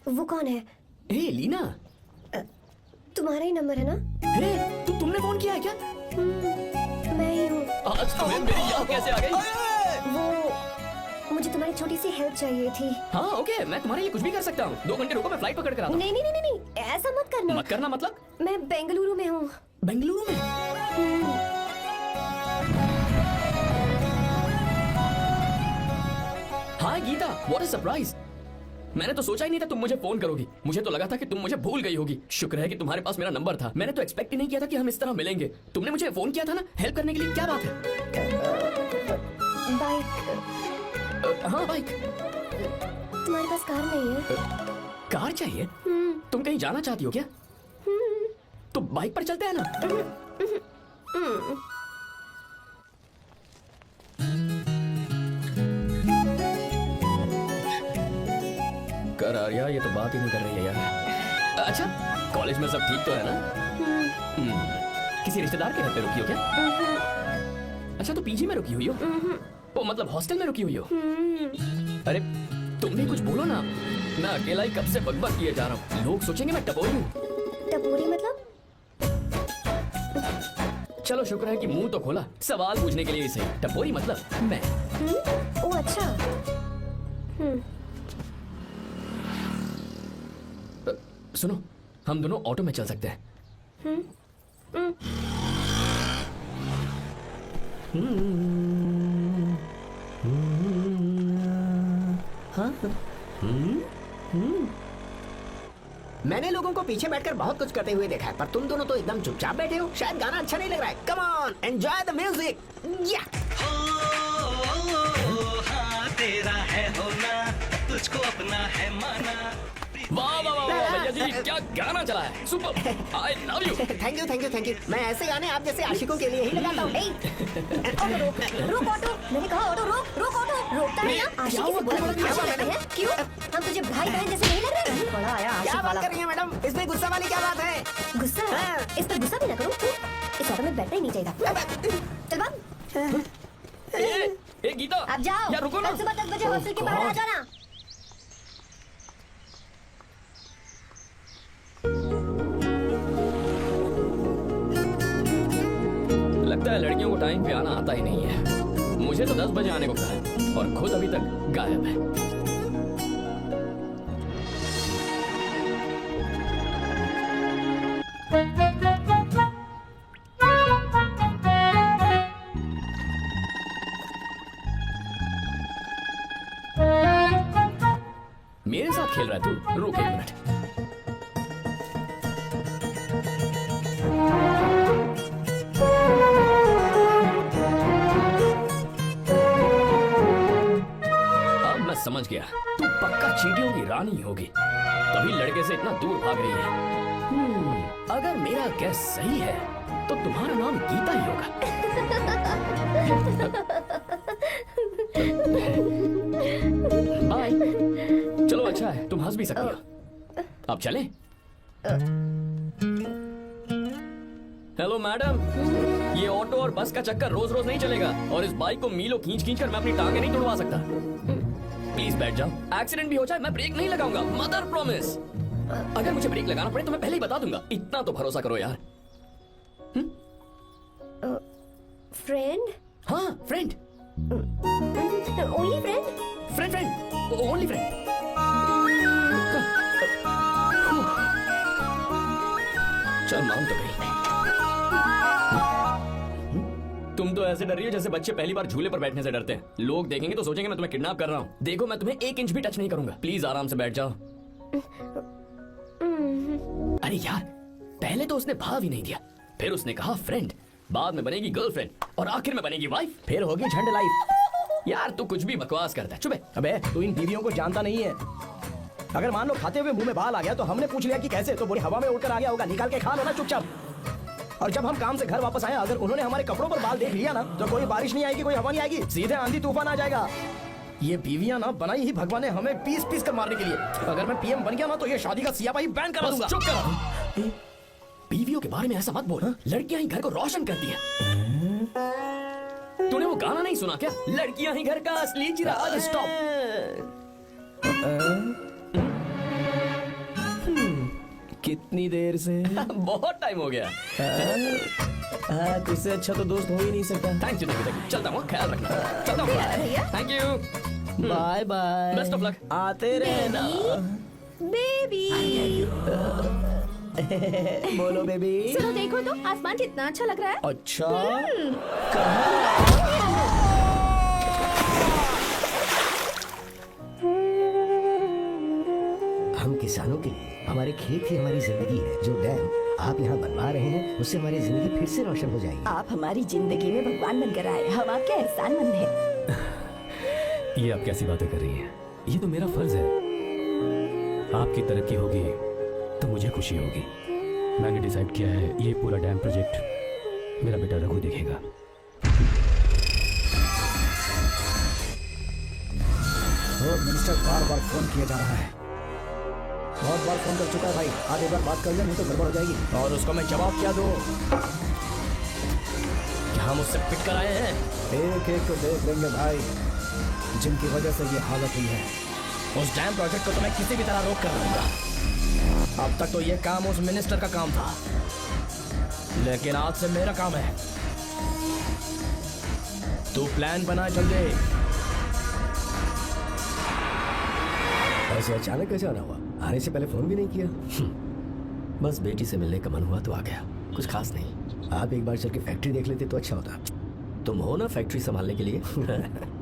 S8: वो कौन है?
S5: ए लीना।
S8: तुम्हारा ही नंबर है ना?
S5: ए, तुमने फोन किया है क्या?
S8: मैं ही हूँ।
S5: आज तुम्हें मेरी याद कैसे आ गई?
S8: वो मुझे तुम्हारी छोटी सी हेल्प चाहिए थी।
S5: हाँ ओके, मैं तुम्हारे लिए कुछ भी कर सकता हूँ। 2 घंटे रुको, मैं फ्लाइट पकड़ कर आता हूँ।
S8: नहीं नहीं नहीं नहीं, ऐसा मत करना।
S5: मत करना मतलब?
S8: मैं बेंगलुरु में हूँ।
S5: बेंगलुरु में? हाय गीता, व्हाट अ सरप्राइज। मैंने तो सोचा ही नहीं था तुम मुझे फोन करोगी। मुझे तो लगा था कि तुम मुझे भूल गई होगी। शुक्र है कि तुम्हारे पास मेरा नंबर था। मैंने तो एक्सपेक्ट ही नहीं किया था कि हम इस तरह मिलेंगे। तुमने मुझे फोन किया था ना हेल्प करने के लिए, क्या बात है?
S8: बाइक।
S5: हाँ बाइक।
S8: तुम्हारे पास कार नहीं है?
S5: कार चाहिए? तुम कहीं जाना चाहती हो क्या? तो बाइक पर चलते हैं ना। कर आर्या, ये तो बात ही नहीं कर रही है यार। अच्छा, कॉलेज में सब ठीक तो है ना? किसी रिश्तेदार के घर पे रुकी हो क्या? अच्छा, तो पीजी में रुकी हुई हो? ओ मतलब हॉस्टल में रुकी हुई हो? अरे तुम भी कुछ बोलो ना। मैं अकेला ही कब से बकबक किए जा रहा हूँ। लोग सोचेंगे मैं टपोरी हूँ।
S8: टपोरी मतलब?
S5: चलो शुक्र है कि मुंह तो खोला, सवाल पूछने के लिए ही सही। टपोरी मतलब मैं।
S8: ओ अच्छा।
S5: सुनो, हम दोनों ऑटो में चल सकते हैं।
S11: मैंने लोगों को पीछे बैठकर बहुत कुछ करते हुए देखा है, पर तुम दोनों तो एकदम चुपचाप बैठे हो। शायद गाना अच्छा नहीं लग रहा है। Come on, enjoy the music.
S12: तेरा है होना, तुझको अपना है माना।
S5: वाह वाह वाह वाह भैया जी, क्या गाना चला है। Super, I love you.
S11: Thank you thank you thank you. मैं ऐसे गाने आप जैसे आशिकों के लिए ही लगाता हूँ।
S8: ऑटो रोक, रोक ऑटो। मैंने कहा ऑटो रोक, रोक ऑटो। रोकता नहीं ना? आशिकी से बोला क्या बात है? क्यों? हम तुझे भाई बहन जैसे नहीं लग रहे? बड़ा आया
S11: क्या
S8: आशिक
S11: बात
S8: वाला।
S11: कर रही है मैडम? इसमें गुस्सा वाली क्या बात है?
S8: गुस्सा? इस पर गुस्सा भी ना करो। इस ऑटो में बैठना ही नहीं चाहिए। चल बाप।
S5: ए गीता,
S8: अब जाओ।
S5: यार रुको ना।
S8: कल सुबह 10 बजे हॉस्टल के बाहर आ जाना।
S5: लगता है लड़कियों को टाइम पे आना आता ही नहीं है। मुझे तो 10 बजे आने को कहा है और खुद अभी तक गायब है। मेरे साथ खेल रहा है तू? रुक 1 मिनट। समझ गया, तू पक्का चींटियों की रानी होगी, तभी लड़के से इतना दूर भाग रही है। अगर मेरा गैस सही है तो तुम्हारा नाम गीता ही होगा। बाय। चलो अच्छा है, तुम हंस भी सकती हो। अब चलें? हेलो मैडम, ये ऑटो और बस का चक्कर रोज रोज नहीं चलेगा और इस बाइक को मीलों खींच खींच कर मैं अपनी टांगे नहीं तुड़वा सकता। प्लीज बैठ जाओ, एक्सीडेंट भी हो जाए मैं ब्रेक नहीं लगाऊंगा, मदर प्रॉमिस। अगर मुझे ब्रेक लगाना पड़े तो मैं पहले ही बता दूंगा, इतना तो भरोसा करो यार।
S8: फ्रेंड?
S5: हाँ friend.
S8: Only friend?
S5: Friend friend, only friend. चल मान तो गई। तुम तो ऐसे डर रही हो जैसे बच्चे पहली बार झूले पर बैठने से डरते हैं। लोग देखेंगे तो सोचेंगे मैं तुम्हें किडनैप कर रहा हूँ। देखो मैं तुम्हें 1 इंच भी टच नहीं करूंगा, प्लीज आराम से बैठ जाओ। अरे यार, पहले तो उसने भाव ही नहीं दिया, फिर उसने कहा फ्रेंड, बाद में बनेगी गर्लफ्रेंड और आखिर में बनेगी वाइफ, फिर होगी झंड लाइफ। यार तू कुछ भी बकवास करता है, चुप है।
S3: अबे तू इन बीवियों को जानता नहीं है। अगर मान लो खाते हुए मुंह में बाल आ गया तो हमने पूछ लिया कि कैसे, तो बोली हवा में उड़कर आ गया होगा, निकाल के खा लो ना चुपचाप। और जब हम काम से घर वापस आए, अगर उन्होंने हमारे कपड़ों पर बाल देख लिया ना, तो कोई बारिश नहीं आएगी, कोई हवा नहीं आएगी, सीधे आंधी तूफान आ जाएगा। ये बीवियां ना बनाई ही भगवान ने हमें पीस पीस कर मारने के लिए। अगर मैं पीएम बन गया ना तो ये शादी का सियापाही बैन करा दूंगा।
S5: चुप कर। बीवियों के बारे में ऐसा मत बोल, लड़कियां ही घर को रोशन करती हैं। तूने वो गाना नहीं सुना क्या, लड़कियां ही घर का असली चिराग। स्टॉप।
S3: कितनी देर से?
S5: बहुत टाइम हो गया।
S3: तुझसे अच्छा तो दोस्त हो ही नहीं सकता।
S5: थैंक यू, चलता हूँ, ख्याल रखना। चलता हूँ, thank you,
S3: bye bye,
S5: best of luck.
S3: आते रहना
S4: बेबी।
S3: बोलो बेबी।
S9: चलो देखो तो आसमान कितना अच्छा लग रहा है।
S3: अच्छा,
S10: हम किसानों के लिए हमारे खेत ही हमारी जिंदगी है। जो डैम आप यहाँ बनवा रहे हैं उससे हमारी जिंदगी फिर से रोशन हो जाएगी।
S4: आप हमारी जिंदगी में भगवान बनकर आए, हम आपके एहसानमंद हैं।
S6: ये आप कैसी बातें कर रही हैं? ये तो मेरा फर्ज है। आपकी तरक्की होगी तो मुझे खुशी होगी। मैंने डिसाइड किया है ये पूरा डैम प्रोजेक्ट मेरा बेटा रघु देखेगा।
S11: मिनिस्टर बार फोन किया जा रहा है। बहुत बार फोन कर चुका है भाई, आज एक बार बात कर ले, नहीं तो गड़बड़ हो जाएगी।
S3: और उसको मैं जवाब क्या दूं?
S5: क्या हम उससे पिट कर आए हैं?
S11: एक एक को देख लेंगे भाई, जिनकी वजह से ये हालत हुई है।
S3: उस डैम प्रोजेक्ट को तो मैं किसी भी तरह रोक कर रहूंगा। अब तक तो ये काम उस मिनिस्टर का काम था, लेकिन आज से मेरा काम है। तू प्लान बना जल्दी।
S10: ऐसे अचानक कैसे आना हुआ? आने से पहले फोन भी नहीं किया?
S1: बस बेटी से मिलने का मन हुआ तो आ गया, कुछ खास नहीं।
S10: आप एक बार चल के फैक्ट्री देख लेते तो अच्छा होता।
S1: तुम हो ना फैक्ट्री संभालने के लिए।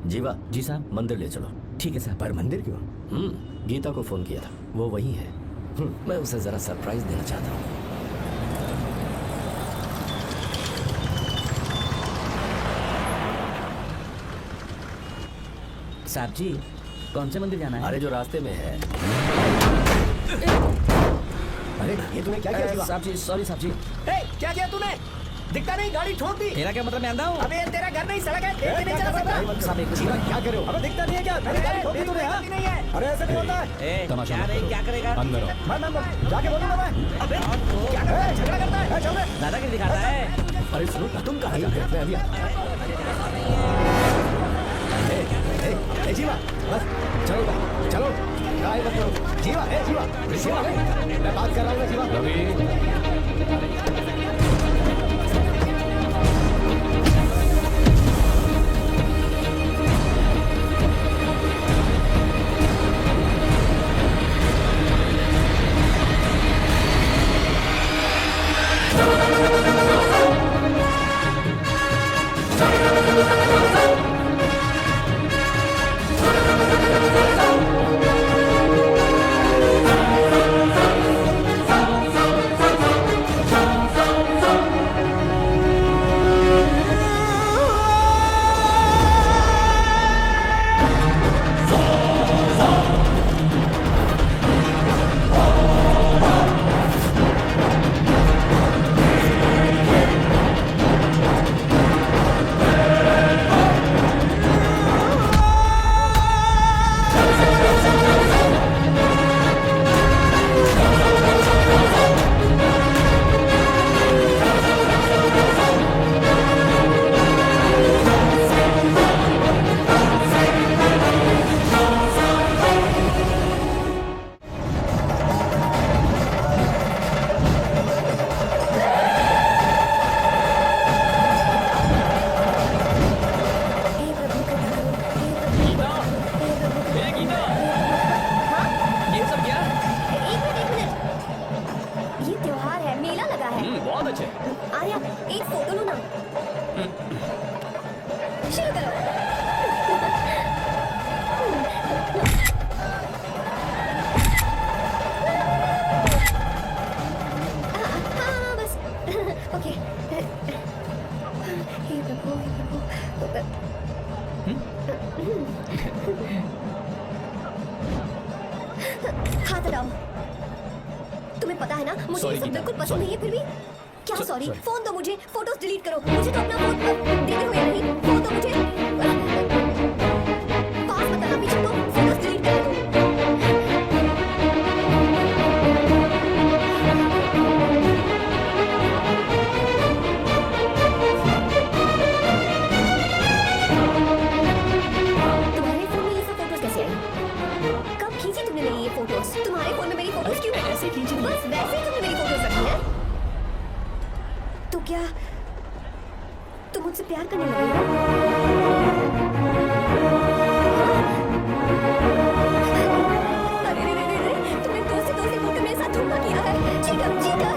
S1: जीवा
S6: जी साहब।
S1: मंदिर ले चलो।
S6: ठीक है साहब।
S10: पर मंदिर क्यों?
S1: गीता को फोन किया था, वो वही है। मैं उसे जरा सरप्राइज देना चाहता हूँ।
S2: साहब जी, कौन से मंदिर जाना है?
S1: अरे जो रास्ते में है।
S10: अरे ये तूने क्या किया?
S2: साहब जी, सॉरी साहब जी।
S3: क्या किया तूने? दिखता नहीं, गाड़ी ठोक दी।
S2: तेरा क्या मतलब, मैं अंधा हूँ?
S3: अबे तेरा घर नहीं, सड़क है, देख के नहीं चला सकता।
S2: साहब एक
S10: जीवा क्या कर रहे हो?
S3: अबे दिखता नहीं है क्या? मेरी गाड़ी ठोक दी तूने, हाँ? नहीं है। अरे ऐसा नहीं होता है।
S6: तमाशा
S2: क्या
S6: मत
S2: रे,
S6: करो।
S2: क्या करेगा?
S6: अंदर आओ।
S3: मैं जाके बोलूंगा मैं। अबे क्या कर रहा है? झगड़ा करता है? चल रे।
S2: दादागिरी दिखाता है।
S1: अरे सुनो ना, तुम कहाँ जा रहे हो? मैं अभी
S10: जीवा बस चलो भाई, चलो ट्राई मत करो। जीवा जीवा जीवा मैं बात कर रहा हूँ ना जीवा।
S6: रवि,
S8: तुम्हें पता है ना मुझे
S5: Sorry,
S8: ये सब
S5: गीता,
S8: बिल्कुल पसंद नहीं है फिर भी क्या सॉरी
S5: sorry.
S8: फोन दो मुझे फोटोज डिलीट करो मुझे तो अपना फोन देते हो या नहीं फोन दो मुझे पास मत आना पीछे तो फोटोज डिलीट कर दो तुम्हारे फोन में ये सब फोटोज कैसे आई कब खींची तुमने मेरी ये फोटोज तुम्हारे फोन में मेरी फोटोज क्यों
S5: ऐसे खींची थी।
S8: बस वैसे ही तुमने मेरी फोटोज रखी है तो क्या तुम मुझसे प्यार करने लगे हो अरे तुमने दोस्ती फोटो मेरे साथ धोखा किया है चिकम चिका